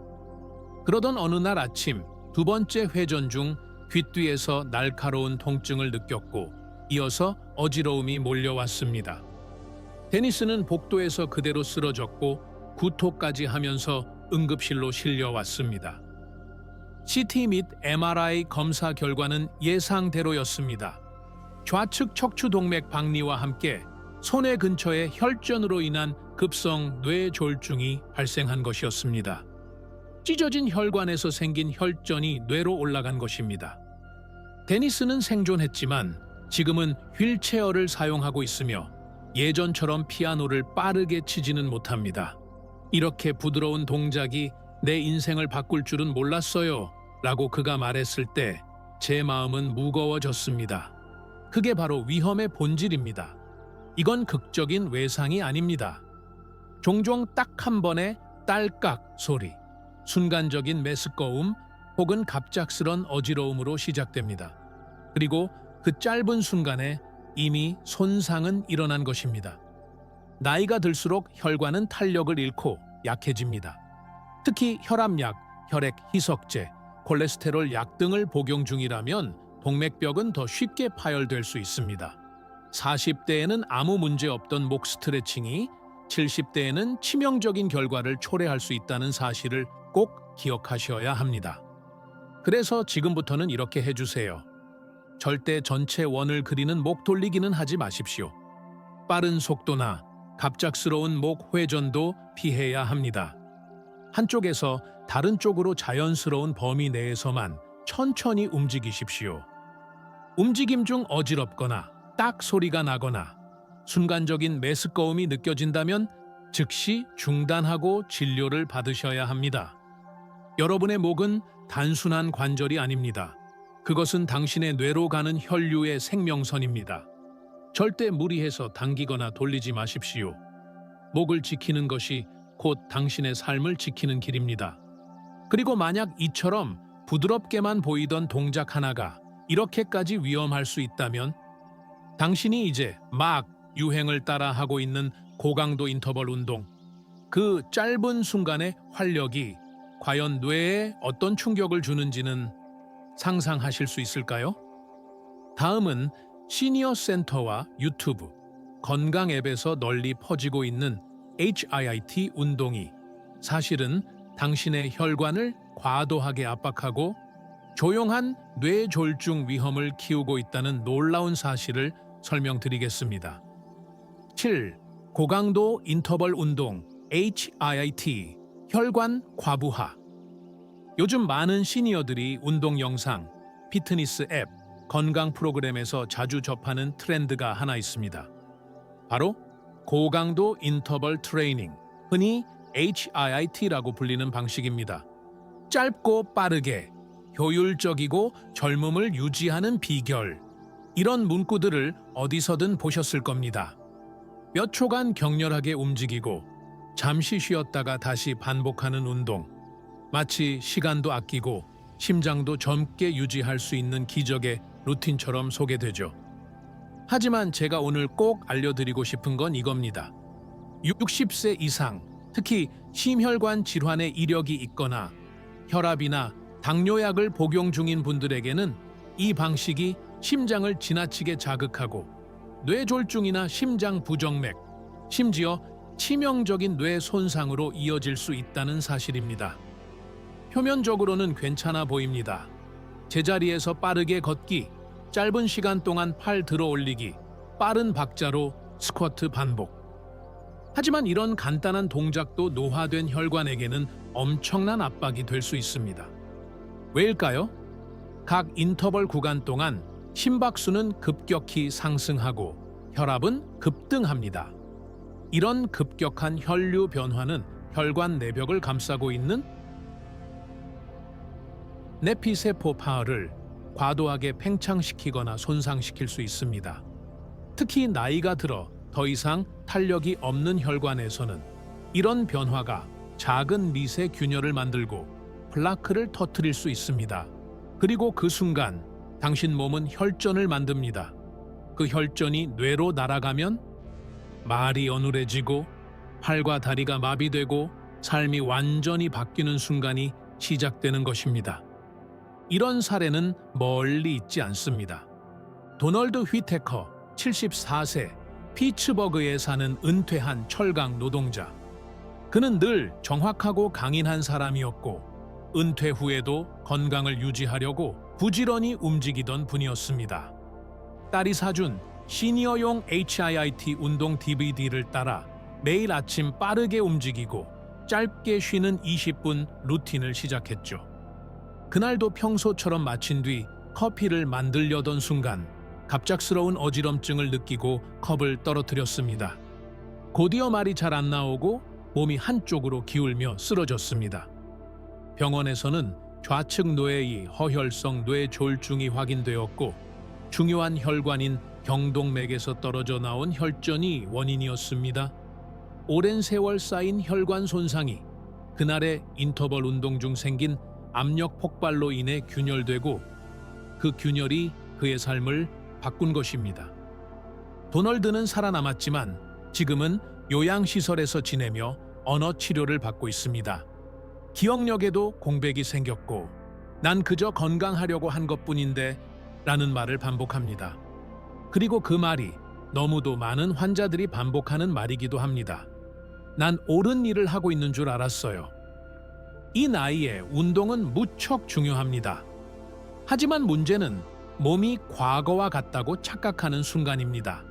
그러던 어느 날 아침 두 번째 회전 중 귓뒤에서 날카로운 통증을 느꼈고 이어서 어지러움이 몰려왔습니다. 데니스는 복도에서 그대로 쓰러졌고 구토까지 하면서 응급실로 실려왔습니다. CT 및 MRI 검사 결과는 예상대로였습니다. 좌측 척추동맥 박리와 함께 손해 근처의 혈전으로 인한 급성 뇌졸중이 발생한 것이었습니다. 찢어진 혈관에서 생긴 혈전이 뇌로 올라간 것입니다. 데니스는 생존했지만 지금은 휠체어를 사용하고 있으며 예전처럼 피아노를 빠르게 치지는 못합니다. 이렇게 부드러운 동작이 내 인생을 바꿀 줄은 몰랐어요 라고 그가 말했을 때 제 마음은 무거워졌습니다. 그게 바로 위험의 본질입니다. 이건 극적인 외상이 아닙니다. 종종 딱 한 번의 딸깍 소리, 순간적인 메스꺼움 혹은 갑작스런 어지러움으로 시작됩니다. 그리고 그 짧은 순간에 이미 손상은 일어난 것입니다. 나이가 들수록 혈관은 탄력을 잃고 약해집니다. 특히 혈압약, 혈액 희석제, 콜레스테롤 약 등을 복용 중이라면 동맥벽은 더 쉽게 파열될 수 있습니다. 40대에는 아무 문제 없던 목 스트레칭이 70대에는 치명적인 결과를 초래할 수 있다는 사실을 꼭 기억하셔야 합니다. 그래서 지금부터는 이렇게 해주세요. 절대 전체 원을 그리는 목 돌리기는 하지 마십시오. 빠른 속도나 갑작스러운 목 회전도 피해야 합니다. 한쪽에서 다른 쪽으로 자연스러운 범위 내에서만 천천히 움직이십시오. 움직임 중 어지럽거나 딱 소리가 나거나 순간적인 메스꺼움이 느껴진다면 즉시 중단하고 진료를 받으셔야 합니다. 여러분의 목은 단순한 관절이 아닙니다. 그것은 당신의 뇌로 가는 혈류의 생명선입니다. 절대 무리해서 당기거나 돌리지 마십시오. 목을 지키는 것이 곧 당신의 삶을 지키는 길입니다. 그리고 만약 이처럼 부드럽게만 보이던 동작 하나가 이렇게까지 위험할 수 있다면 당신이 이제 막 유행을 따라 하고 있는 고강도 인터벌 운동, 그 짧은 순간의 활력이 과연 뇌에 어떤 충격을 주는지는 상상하실 수 있을까요? 다음은 시니어 센터와 유튜브, 건강 앱에서 널리 퍼지고 있는 HIIT 운동이 사실은 당신의 혈관을 과도하게 압박하고 조용한 뇌졸중 위험을 키우고 있다는 놀라운 사실을 설명드리겠습니다. 7. 고강도 인터벌 운동 HIIT 혈관 과부하. 요즘 많은 시니어들이 운동 영상, 피트니스 앱, 건강 프로그램에서 자주 접하는 트렌드가 하나 있습니다. 바로 고강도 인터벌 트레이닝, 흔히 HIIT라고 불리는 방식입니다. 짧고 빠르게, 효율적이고 젊음을 유지하는 비결. 이런 문구들을 어디서든 보셨을 겁니다. 몇 초간 격렬하게 움직이고 잠시 쉬었다가 다시 반복하는 운동. 마치 시간도 아끼고 심장도 젊게 유지할 수 있는 기적의 루틴처럼 소개되죠. 하지만 제가 오늘 꼭 알려드리고 싶은 건 이겁니다. 60세 이상, 특히 심혈관 질환의 이력이 있거나 혈압이나 당뇨약을 복용 중인 분들에게는 이 방식이 심장을 지나치게 자극하고 뇌졸중이나 심장 부정맥, 심지어 치명적인 뇌 손상으로 이어질 수 있다는 사실입니다. 표면적으로는 괜찮아 보입니다. 제자리에서 빠르게 걷기, 짧은 시간 동안 팔 들어 올리기, 빠른 박자로 스쿼트 반복. 하지만 이런 간단한 동작도 노화된 혈관에게는 엄청난 압박이 될 수 있습니다. 왜일까요? 각 인터벌 구간 동안 심박수는 급격히 상승하고 혈압은 급등합니다. 이런 급격한 혈류 변화는 혈관 내벽을 감싸고 있는 내피세포 파열을 과도하게 팽창시키거나 손상시킬 수 있습니다. 특히 나이가 들어 더 이상 탄력이 없는 혈관에서는 이런 변화가 작은 미세 균열을 만들고 플라크를 터뜨릴 수 있습니다. 그리고 그 순간 당신 몸은 혈전을 만듭니다. 그 혈전이 뇌로 날아가면 말이 어눌해지고 팔과 다리가 마비되고 삶이 완전히 바뀌는 순간이 시작되는 것입니다. 이런 사례는 멀리 있지 않습니다. 도널드 휘테커, 74세, 피츠버그에 사는 은퇴한 철강 노동자. 그는 늘 정확하고 강인한 사람이었고 은퇴 후에도 건강을 유지하려고 부지런히 움직이던 분이었습니다. 딸이 사준 시니어용 HIIT 운동 DVD를 따라 매일 아침 빠르게 움직이고 짧게 쉬는 20분 루틴을 시작했죠. 그날도 평소처럼 마친 뒤 커피를 만들려던 순간 갑작스러운 어지럼증을 느끼고 컵을 떨어뜨렸습니다. 곧이어 말이 잘 안 나오고 몸이 한쪽으로 기울며 쓰러졌습니다. 병원에서는 좌측 뇌의 허혈성 뇌졸중이 확인되었고 중요한 혈관인 경동맥에서 떨어져 나온 혈전이 원인이었습니다. 오랜 세월 쌓인 혈관 손상이 그날의 인터벌 운동 중 생긴 압력 폭발로 인해 균열되고 그 균열이 그의 삶을 바꾼 것입니다. 도널드는 살아남았지만 지금은 요양시설에서 지내며 언어 치료를 받고 있습니다. 기억력에도 공백이 생겼고 난 그저 건강하려고 한 것뿐인데 라는 말을 반복합니다. 그리고 그 말이 너무도 많은 환자들이 반복하는 말이기도 합니다. 난 옳은 일을 하고 있는 줄 알았어요. 이 나이에 운동은 무척 중요합니다. 하지만 문제는 몸이 과거와 같다고 착각하는 순간입니다.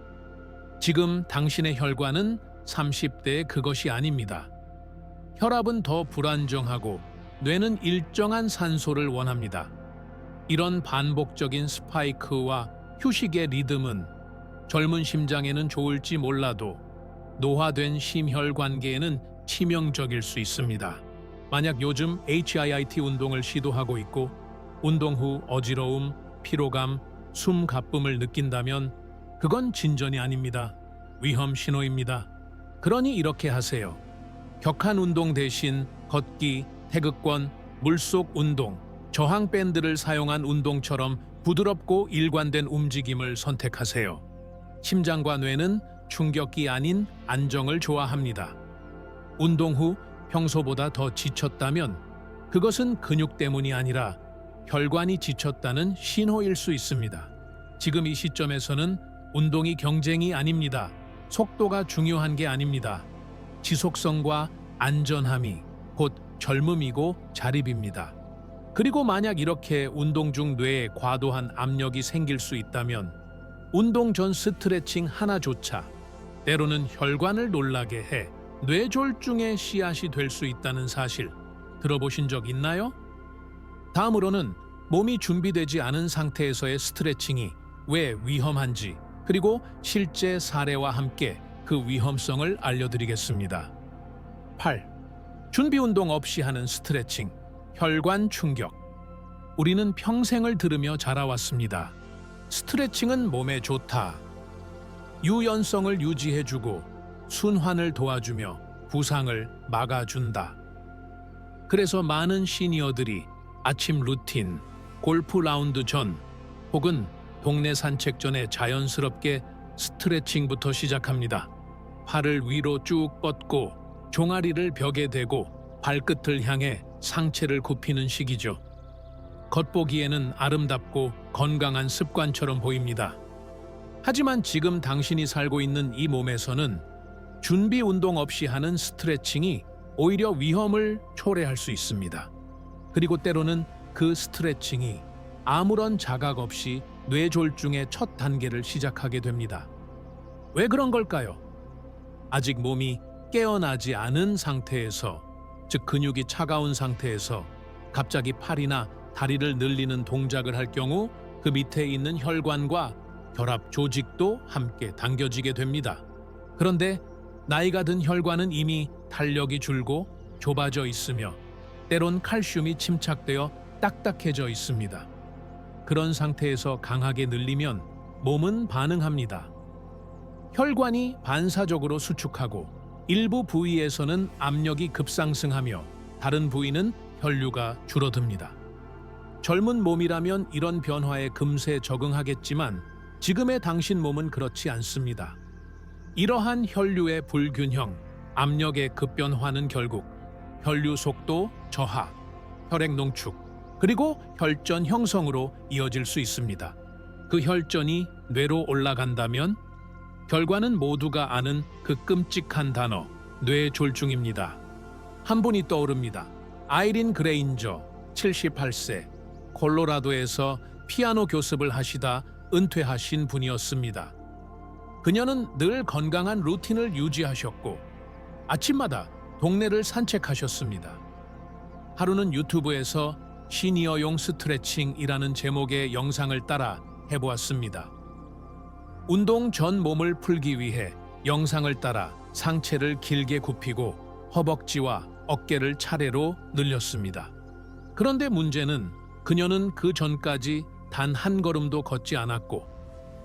지금 당신의 혈관은 30대의 그것이 아닙니다. 혈압은 더 불안정하고 뇌는 일정한 산소를 원합니다. 이런 반복적인 스파이크와 휴식의 리듬은 젊은 심장에는 좋을지 몰라도 노화된 심혈관계에는 치명적일 수 있습니다. 만약 요즘 HIIT 운동을 시도하고 있고 운동 후 어지러움, 피로감, 숨 가쁨을 느낀다면 그건 진전이 아닙니다. 위험 신호입니다. 그러니 이렇게 하세요. 격한 운동 대신 걷기, 태극권, 물속 운동, 저항 밴드를 사용한 운동처럼 부드럽고 일관된 움직임을 선택하세요. 심장과 뇌는 충격이 아닌 안정을 좋아합니다. 운동 후 평소보다 더 지쳤다면 그것은 근육 때문이 아니라 혈관이 지쳤다는 신호일 수 있습니다. 지금 이 시점에서는 운동이 경쟁이 아닙니다. 속도가 중요한 게 아닙니다. 지속성과 안전함이 곧 젊음이고 자립입니다. 그리고 만약 이렇게 운동 중 뇌에 과도한 압력이 생길 수 있다면 운동 전 스트레칭 하나조차 때로는 혈관을 놀라게 해 뇌졸중의 씨앗이 될 수 있다는 사실 들어보신 적 있나요? 다음으로는 몸이 준비되지 않은 상태에서의 스트레칭이 왜 위험한지 그리고 실제 사례와 함께 그 위험성을 알려드리겠습니다. 8. 준비 운동 없이 하는 스트레칭, 혈관 충격. 우리는 평생을 들으며 자라왔습니다. 스트레칭은 몸에 좋다. 유연성을 유지해주고 순환을 도와주며 부상을 막아준다. 그래서 많은 시니어들이 아침 루틴, 골프 라운드 전 혹은 동네 산책 전에 자연스럽게 스트레칭부터 시작합니다. 팔을 위로 쭉 뻗고 종아리를 벽에 대고 발끝을 향해 상체를 굽히는 시기죠. 겉보기에는 아름답고 건강한 습관처럼 보입니다. 하지만 지금 당신이 살고 있는 이 몸에서는 준비 운동 없이 하는 스트레칭이 오히려 위험을 초래할 수 있습니다. 그리고 때로는 그 스트레칭이 아무런 자각 없이 뇌졸중의 첫 단계를 시작하게 됩니다. 왜 그런 걸까요? 아직 몸이 깨어나지 않은 상태에서, 즉 근육이 차가운 상태에서 갑자기 팔이나 다리를 늘리는 동작을 할 경우 그 밑에 있는 혈관과 결합 조직도 함께 당겨지게 됩니다. 그런데 나이가 든 혈관은 이미 탄력이 줄고 좁아져 있으며 때론 칼슘이 침착되어 딱딱해져 있습니다. 그런 상태에서 강하게 늘리면 몸은 반응합니다. 혈관이 반사적으로 수축하고 일부 부위에서는 압력이 급상승하며 다른 부위는 혈류가 줄어듭니다. 젊은 몸이라면 이런 변화에 금세 적응하겠지만 지금의 당신 몸은 그렇지 않습니다. 이러한 혈류의 불균형, 압력의 급변화는 결국 혈류 속도 저하, 혈액 농축, 그리고 혈전 형성으로 이어질 수 있습니다. 그 혈전이 뇌로 올라간다면 결과는 모두가 아는 그 끔찍한 단어, 뇌졸중입니다. 한 분이 떠오릅니다. 아이린 그레인저, 78세, 콜로라도에서 피아노 교습을 하시다 은퇴하신 분이었습니다. 그녀는 늘 건강한 루틴을 유지하셨고 아침마다 동네를 산책하셨습니다. 하루는 유튜브에서 시니어용 스트레칭이라는 제목의 영상을 따라 해보았습니다. 운동 전 몸을 풀기 위해 영상을 따라 상체를 길게 굽히고 허벅지와 어깨를 차례로 늘렸습니다. 그런데 문제는 그녀는 그 전까지 단 한 걸음도 걷지 않았고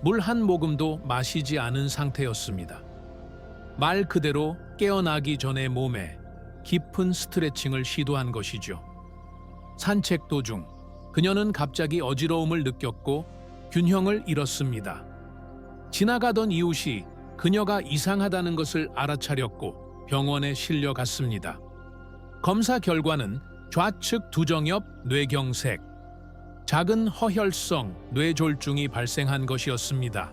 물 한 모금도 마시지 않은 상태였습니다. 말 그대로 깨어나기 전에 몸에 깊은 스트레칭을 시도한 것이죠. 산책 도중 그녀는 갑자기 어지러움을 느꼈고 균형을 잃었습니다. 지나가던 이웃이 그녀가 이상하다는 것을 알아차렸고 병원에 실려갔습니다. 검사 결과는 좌측 두정엽 뇌경색, 작은 허혈성 뇌졸중이 발생한 것이었습니다.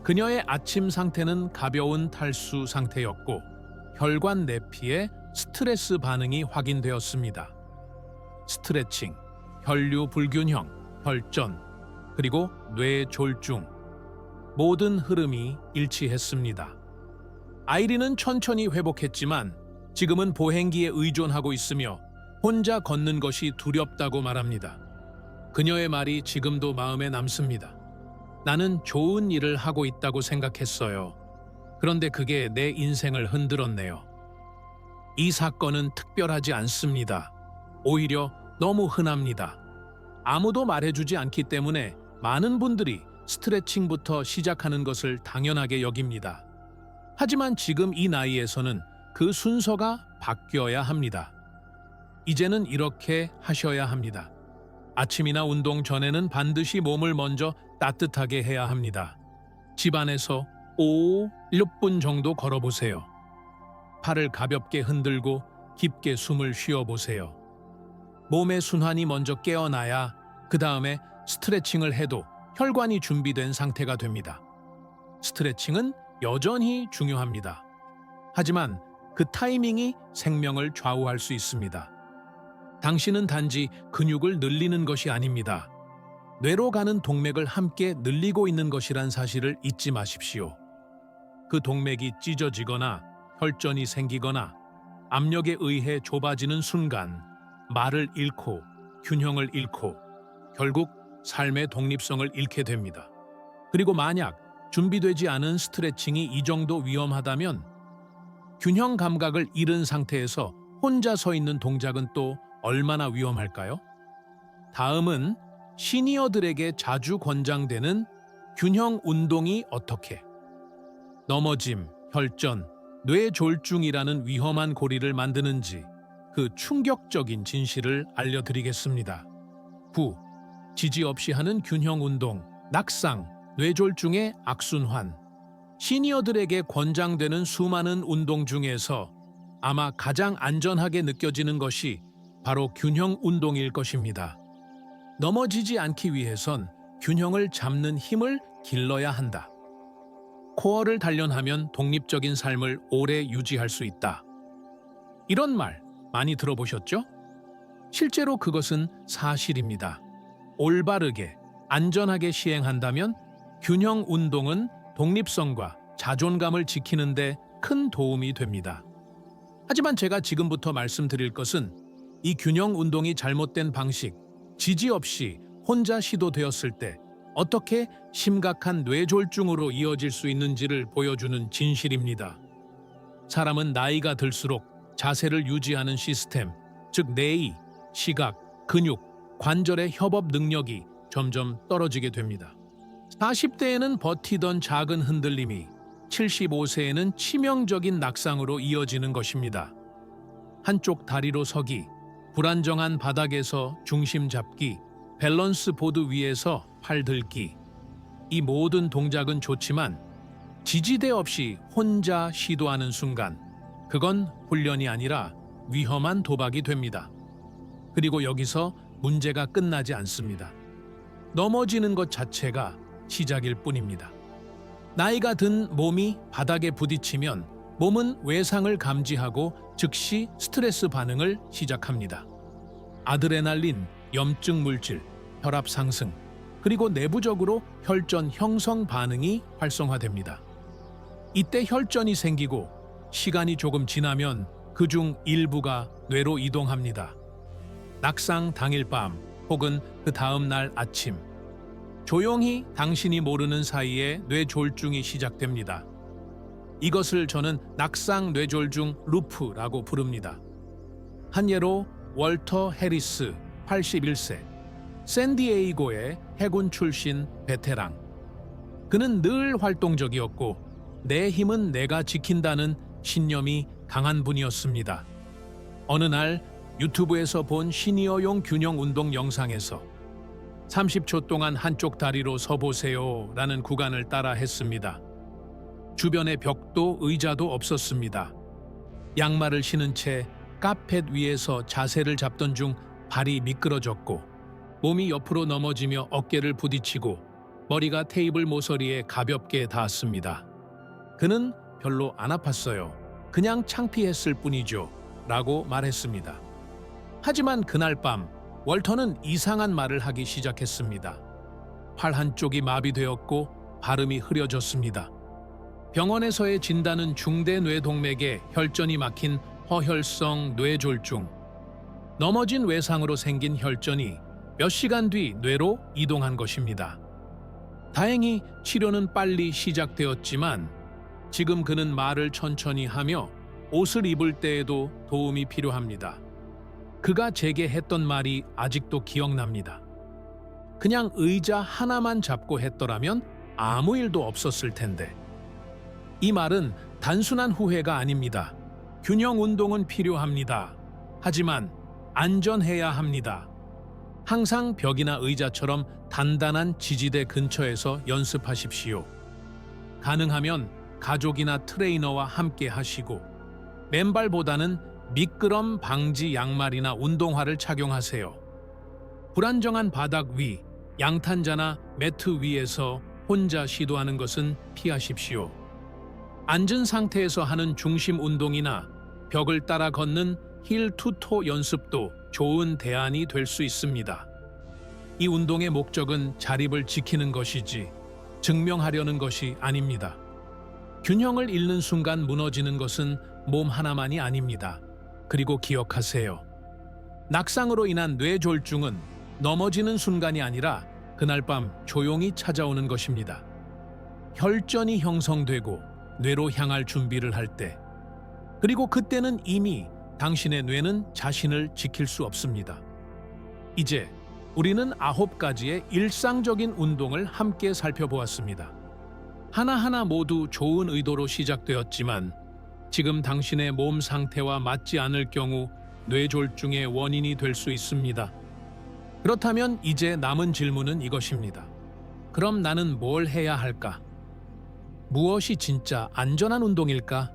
그녀의 아침 상태는 가벼운 탈수 상태였고 혈관 내피에 스트레스 반응이 확인되었습니다. 스트레칭, 혈류 불균형, 혈전, 그리고 뇌졸중, 모든 흐름이 일치했습니다. 아이린은 천천히 회복했지만 지금은 보행기에 의존하고 있으며 혼자 걷는 것이 두렵다고 말합니다. 그녀의 말이 지금도 마음에 남습니다. 나는 좋은 일을 하고 있다고 생각했어요. 그런데 그게 내 인생을 흔들었네요. 이 사건은 특별하지 않습니다. 오히려 너무 흔합니다. 아무도 말해주지 않기 때문에 많은 분들이 스트레칭부터 시작하는 것을 당연하게 여깁니다. 하지만 지금 이 나이에서는 그 순서가 바뀌어야 합니다. 이제는 이렇게 하셔야 합니다. 아침이나 운동 전에는 반드시 몸을 먼저 따뜻하게 해야 합니다. 집안에서 6분 정도 걸어보세요. 팔을 가볍게 흔들고 깊게 숨을 쉬어보세요. 몸의 순환이 먼저 깨어나야 그 다음에 스트레칭을 해도 혈관이 준비된 상태가 됩니다. 스트레칭은 여전히 중요합니다. 하지만 그 타이밍이 생명을 좌우할 수 있습니다. 당신은 단지 근육을 늘리는 것이 아닙니다. 뇌로 가는 동맥을 함께 늘리고 있는 것이란 사실을 잊지 마십시오. 그 동맥이 찢어지거나 혈전이 생기거나 압력에 의해 좁아지는 순간 말을 잃고 균형을 잃고 결국 삶의 독립성을 잃게 됩니다. 그리고 만약 준비되지 않은 스트레칭이 이 정도 위험하다면 균형 감각을 잃은 상태에서 혼자 서 있는 동작은 또 얼마나 위험할까요? 다음은 시니어들에게 자주 권장되는 균형 운동이 어떻게 넘어짐, 혈전, 뇌졸중이라는 위험한 고리를 만드는지 그 충격적인 진실을 알려드리겠습니다. 9. 지지 없이 하는 균형 운동, 낙상, 뇌졸중의 악순환. 시니어들에게 권장되는 수많은 운동 중에서 아마 가장 안전하게 느껴지는 것이 바로 균형 운동일 것입니다. 넘어지지 않기 위해선 균형을 잡는 힘을 길러야 한다. 코어를 단련하면 독립적인 삶을 오래 유지할 수 있다. 이런 말 많이 들어보셨죠? 실제로 그것은 사실입니다. 올바르게, 안전하게 시행한다면 균형 운동은 독립성과 자존감을 지키는 데 큰 도움이 됩니다. 하지만 제가 지금부터 말씀드릴 것은 이 균형 운동이 잘못된 방식, 지지 없이 혼자 시도되었을 때 어떻게 심각한 뇌졸중으로 이어질 수 있는지를 보여주는 진실입니다. 사람은 나이가 들수록 자세를 유지하는 시스템, 즉 뇌의 시각, 근육, 관절의 협업 능력이 점점 떨어지게 됩니다. 40대에는 버티던 작은 흔들림이 75세에는 치명적인 낙상으로 이어지는 것입니다. 한쪽 다리로 서기, 불안정한 바닥에서 중심 잡기, 밸런스 보드 위에서 팔 들기. 이 모든 동작은 좋지만 지지대 없이 혼자 시도하는 순간 그건 훈련이 아니라 위험한 도박이 됩니다. 그리고 여기서 문제가 끝나지 않습니다. 넘어지는 것 자체가 시작일 뿐입니다. 나이가 든 몸이 바닥에 부딪히면 몸은 외상을 감지하고 즉시 스트레스 반응을 시작합니다. 아드레날린, 염증 물질, 혈압 상승, 그리고 내부적으로 혈전 형성 반응이 활성화됩니다. 이때 혈전이 생기고 시간이 조금 지나면 그중 일부가 뇌로 이동합니다. 낙상 당일 밤 혹은 그 다음 날 아침, 조용히 당신이 모르는 사이에 뇌졸중이 시작됩니다. 이것을 저는 낙상 뇌졸중 루프라고 부릅니다. 한 예로 월터 해리스 81세, 샌디에이고의 해군 출신 베테랑. 그는 늘 활동적이었고 내 힘은 내가 지킨다는 신념이 강한 분이었습니다. 어느 날 유튜브에서 본 시니어용 균형 운동 영상에서 30초 동안 한쪽 다리로 서보세요 라는 구간을 따라 했습니다. 주변에 벽도 의자도 없었습니다. 양말을 신은 채 카펫 위에서 자세를 잡던 중 발이 미끄러졌고 몸이 옆으로 넘어지며 어깨를 부딪히고 머리가 테이블 모서리에 가볍게 닿았습니다. 그는 별로 안 아팠어요. 그냥 창피했을 뿐이죠. 라고 말했습니다. 하지만 그날 밤 월터는 이상한 말을 하기 시작했습니다. 팔 한쪽이 마비되었고 발음이 흐려졌습니다. 병원에서의 진단은 중대 뇌동맥에 혈전이 막힌 허혈성 뇌졸중. 넘어진 외상으로 생긴 혈전이 몇 시간 뒤 뇌로 이동한 것입니다. 다행히 치료는 빨리 시작되었지만 지금 그는 말을 천천히 하며 옷을 입을 때에도 도움이 필요합니다. 그가 제게 했던 말이 아직도 기억납니다. 그냥 의자 하나만 잡고 했더라면 아무 일도 없었을 텐데. 이 말은 단순한 후회가 아닙니다. 균형 운동은 필요합니다. 하지만 안전해야 합니다. 항상 벽이나 의자처럼 단단한 지지대 근처에서 연습하십시오. 가능하면 가족이나 트레이너와 함께 하시고 맨발보다는 미끄럼 방지 양말이나 운동화를 착용하세요. 불안정한 바닥 위, 양탄자나 매트 위에서 혼자 시도하는 것은 피하십시오. 앉은 상태에서 하는 중심 운동이나 벽을 따라 걷는 힐 투토 연습도 좋은 대안이 될 수 있습니다. 이 운동의 목적은 자립을 지키는 것이지 증명하려는 것이 아닙니다. 균형을 잃는 순간 무너지는 것은 몸 하나만이 아닙니다. 그리고 기억하세요. 낙상으로 인한 뇌졸중은 넘어지는 순간이 아니라 그날 밤 조용히 찾아오는 것입니다. 혈전이 형성되고 뇌로 향할 준비를 할 때, 그리고 그때는 이미 당신의 뇌는 자신을 지킬 수 없습니다. 이제 우리는 9가지의 일상적인 운동을 함께 살펴보았습니다. 하나하나 모두 좋은 의도로 시작되었지만 지금 당신의 몸 상태와 맞지 않을 경우 뇌졸중의 원인이 될 수 있습니다. 그렇다면 이제 남은 질문은 이것입니다. 그럼 나는 뭘 해야 할까? 무엇이 진짜 안전한 운동일까?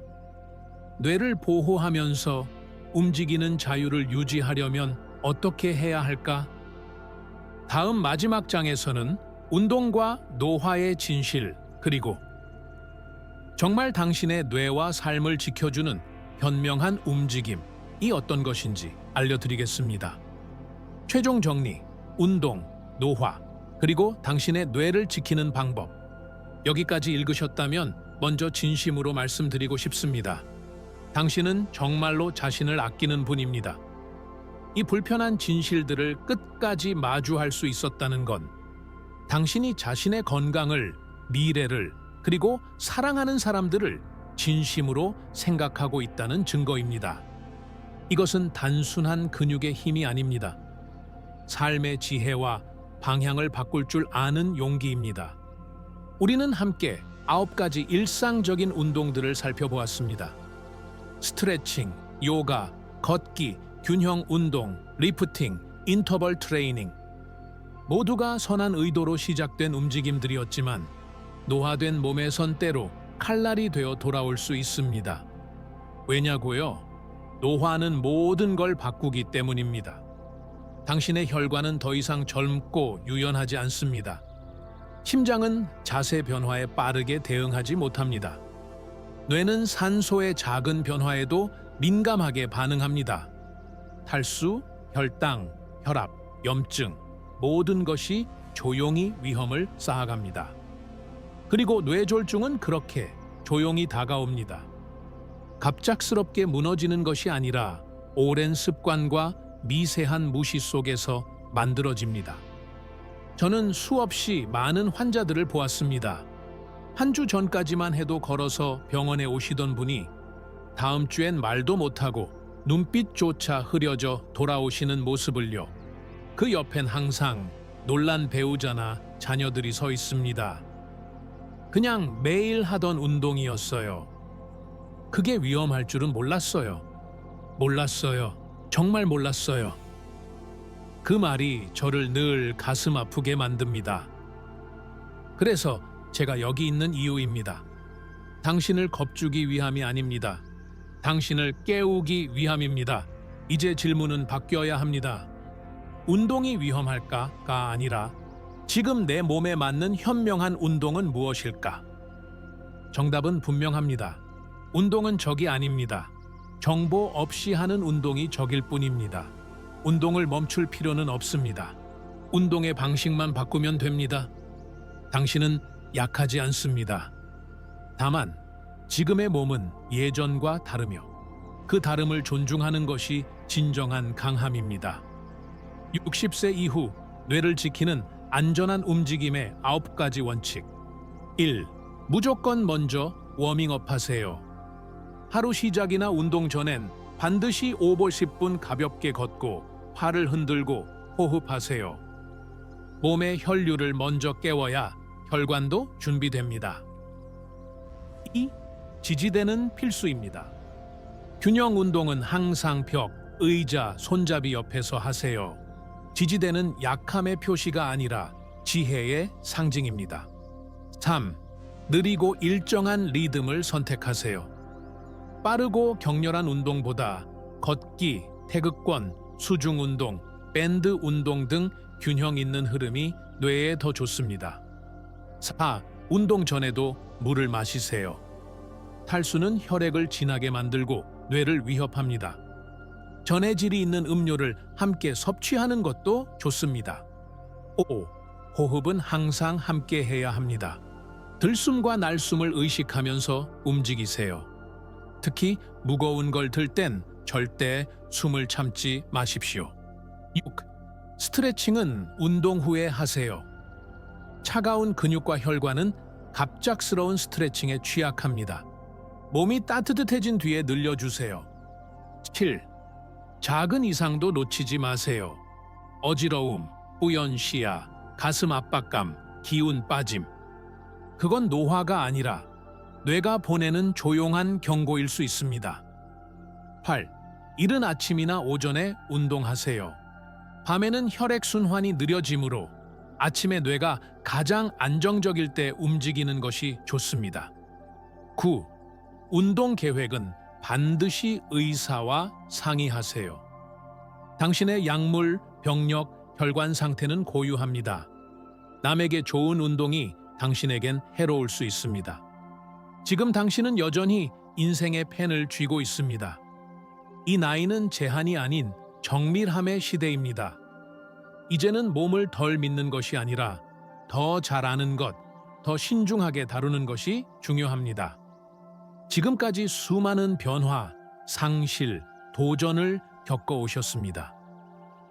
뇌를 보호하면서 움직이는 자유를 유지하려면 어떻게 해야 할까? 다음 마지막 장에서는 운동과 노화의 진실, 그리고 정말 당신의 뇌와 삶을 지켜주는 현명한 움직임이 어떤 것인지 알려드리겠습니다. 최종 정리, 운동, 노화, 그리고 당신의 뇌를 지키는 방법. 여기까지 읽으셨다면 먼저 진심으로 말씀드리고 싶습니다. 당신은 정말로 자신을 아끼는 분입니다. 이 불편한 진실들을 끝까지 마주할 수 있었다는 건 당신이 자신의 건강을, 미래를, 그리고 사랑하는 사람들을 진심으로 생각하고 있다는 증거입니다. 이것은 단순한 근육의 힘이 아닙니다. 삶의 지혜와 방향을 바꿀 줄 아는 용기입니다. 우리는 함께 9가지 일상적인 운동들을 살펴보았습니다. 스트레칭, 요가, 걷기, 균형 운동, 리프팅, 인터벌 트레이닝. 모두가 선한 의도로 시작된 움직임들이었지만 노화된 몸에선 때로 칼날이 되어 돌아올 수 있습니다. 왜냐고요? 노화는 모든 걸 바꾸기 때문입니다. 당신의 혈관은 더 이상 젊고 유연하지 않습니다. 심장은 자세 변화에 빠르게 대응하지 못합니다. 뇌는 산소의 작은 변화에도 민감하게 반응합니다. 탈수, 혈당, 혈압, 염증, 모든 것이 조용히 위험을 쌓아갑니다. 그리고 뇌졸중은 그렇게 조용히 다가옵니다. 갑작스럽게 무너지는 것이 아니라 오랜 습관과 미세한 무시 속에서 만들어집니다. 저는 수없이 많은 환자들을 보았습니다. 한 주 전까지만 해도 걸어서 병원에 오시던 분이 다음 주엔 말도 못하고 눈빛조차 흐려져 돌아오시는 모습을요. 그 옆엔 항상 놀란 배우자나 자녀들이 서 있습니다. 그냥 매일 하던 운동이었어요. 그게 위험할 줄은 몰랐어요. 정말 몰랐어요. 그 말이 저를 늘 가슴 아프게 만듭니다. 그래서 제가 여기 있는 이유입니다. 당신을 겁주기 위함이 아닙니다. 당신을 깨우기 위함입니다. 이제 질문은 바뀌어야 합니다. 운동이 위험할까가 아니라 지금 내 몸에 맞는 현명한 운동은 무엇일까? 정답은 분명합니다. 운동은 적이 아닙니다. 정보 없이 하는 운동이 적일 뿐입니다. 운동을 멈출 필요는 없습니다. 운동의 방식만 바꾸면 됩니다. 당신은 약하지 않습니다. 다만 지금의 몸은 예전과 다르며 그 다름을 존중하는 것이 진정한 강함입니다. 60세 이후 뇌를 지키는 안전한 움직임의 9가지 원칙. 1. 무조건 먼저 워밍업 하세요. 하루 시작이나 운동 전엔 반드시 5분 10분 가볍게 걷고 팔을 흔들고 호흡하세요. 몸의 혈류를 먼저 깨워야 혈관도 준비됩니다. 2. 지지대는 필수입니다. 균형 운동은 항상 벽, 의자, 손잡이 옆에서 하세요. 지지대는 약함의 표시가 아니라 지혜의 상징입니다. 3. 느리고 일정한 리듬을 선택하세요. 빠르고 격렬한 운동보다 걷기, 태극권, 수중 운동, 밴드 운동 등 균형 있는 흐름이 뇌에 더 좋습니다. 4. 운동 전에도 물을 마시세요. 탈수는 혈액을 진하게 만들고 뇌를 위협합니다. 전해질이 있는 음료를 함께 섭취하는 것도 좋습니다. 5. 호흡은 항상 함께 해야 합니다. 들숨과 날숨을 의식하면서 움직이세요. 특히 무거운 걸 들 땐 절대 숨을 참지 마십시오. 6. 스트레칭은 운동 후에 하세요. 차가운 근육과 혈관은 갑작스러운 스트레칭에 취약합니다. 몸이 따뜻해진 뒤에 늘려주세요. 7. 작은 이상도 놓치지 마세요. 어지러움, 뿌연시야, 가슴 압박감, 기운 빠짐. 그건 노화가 아니라 뇌가 보내는 조용한 경고일 수 있습니다. 8. 이른 아침이나 오전에 운동하세요. 밤에는 혈액순환이 느려지므로 아침에 뇌가 가장 안정적일 때 움직이는 것이 좋습니다. 9. 운동 계획은 반드시 의사와 상의하세요. 당신의 약물, 병력, 혈관 상태는 고유합니다. 남에게 좋은 운동이 당신에겐 해로울 수 있습니다. 지금 당신은 여전히 인생의 펜을 쥐고 있습니다. 이 나이는 제한이 아닌 정밀함의 시대입니다. 이제는 몸을 덜 믿는 것이 아니라 더 잘 아는 것, 더 신중하게 다루는 것이 중요합니다. 지금까지 수많은 변화, 상실, 도전을 겪어오셨습니다.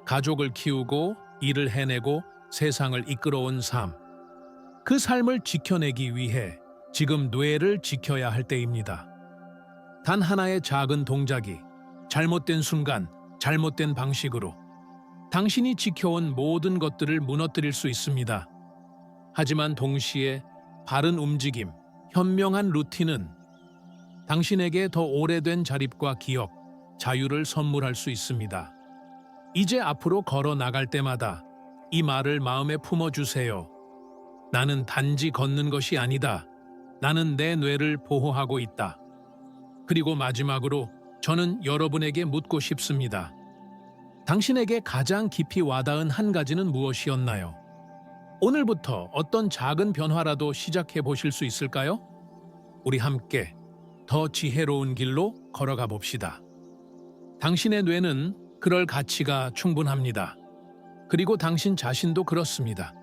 가족을 키우고 일을 해내고 세상을 이끌어온 삶. 그 삶을 지켜내기 위해 지금 뇌를 지켜야 할 때입니다. 단 하나의 작은 동작이 잘못된 순간, 잘못된 방식으로 당신이 지켜온 모든 것들을 무너뜨릴 수 있습니다. 하지만 동시에 바른 움직임, 현명한 루틴은 당신에게 더 오래된 자립과 기억, 자유를 선물할 수 있습니다. 이제 앞으로 걸어 나갈 때마다 이 말을 마음에 품어주세요. 나는 단지 걷는 것이 아니다. 나는 내 뇌를 보호하고 있다. 그리고 마지막으로 저는 여러분에게 묻고 싶습니다. 당신에게 가장 깊이 와닿은 한 가지는 무엇이었나요? 오늘부터 어떤 작은 변화라도 시작해 보실 수 있을까요? 우리 함께 더 지혜로운 길로 걸어가 봅시다. 당신의 뇌는 그럴 가치가 충분합니다. 그리고 당신 자신도 그렇습니다.